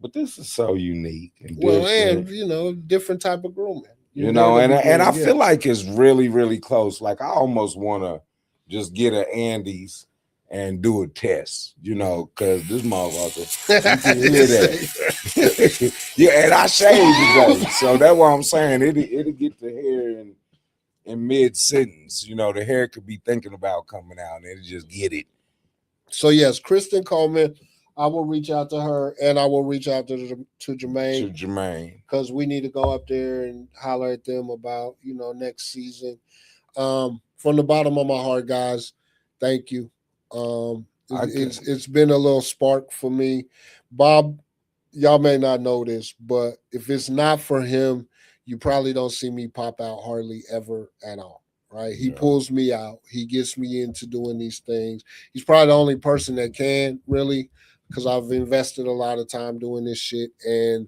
but this is so unique and different. And different type of grooming. And I feel like it's really, really close. Like I almost want to just get an Andes and do a test, because this motherfucker, you can hear that. Yeah, and I shaved today, so that's what I'm saying. It'll get the hair in mid sentence. The hair could be thinking about coming out, and it'll just get it. So yes, Kristen Coleman. I will reach out to her, and I will reach out to Jermaine. To Jermaine, because we need to go up there and holler at them about next season. From the bottom of my heart, guys, thank you. It's been a little spark for me, Bob. Y'all may not know this, but if it's not for him, you probably don't see me pop out hardly ever at all. Right? He pulls me out. He gets me into doing these things. He's probably the only person that can really. Because I've invested a lot of time doing this shit and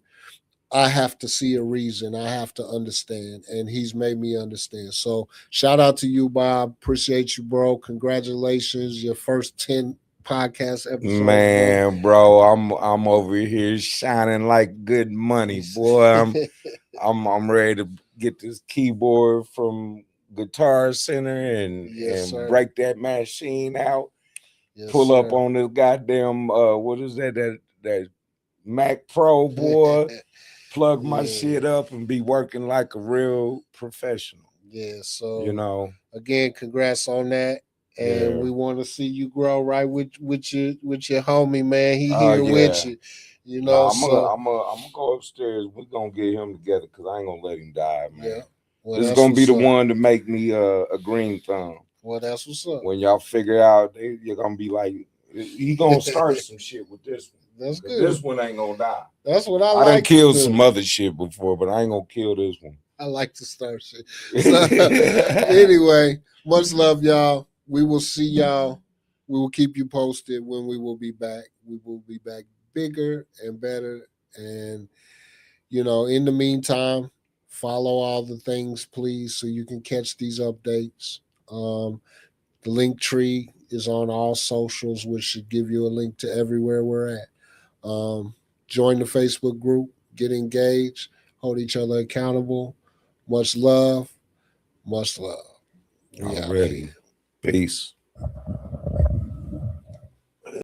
I have to see a reason. I have to understand. And he's made me understand. So shout out to you, Bob. Appreciate you, bro. Congratulations. Your first 10 podcast episodes. Man, bro, I'm over here shining like good money, boy. I'm ready to get this keyboard from Guitar Center and break that machine out. Pull up on this goddamn what is that Mac Pro, boy. Plug my shit up and be working like a real professional. Yeah, so again, congrats on that. And we want to see you grow right with your homie, man. He here with you. I'm gonna go upstairs. We're gonna get him together because I ain't gonna let him die, man. Yeah. Well, this is gonna be the one to make me a green thumb. Well, that's what's up. When y'all figure out, you're gonna be like, he gonna start some shit with this one. That's good. This one ain't gonna die. That's what I like. I done killed some other shit before, but I ain't gonna kill this one. I like to start shit. So, anyway, much love, y'all. We will see y'all. We will keep you posted when we will be back. We will be back bigger and better. And, in the meantime, Follow all the things, please, so you can catch these updates. The link tree is on all socials, which should give you a link to everywhere we're at. Join the Facebook group, get engaged, hold each other accountable. Much love, much love. We out Already. here. Peace.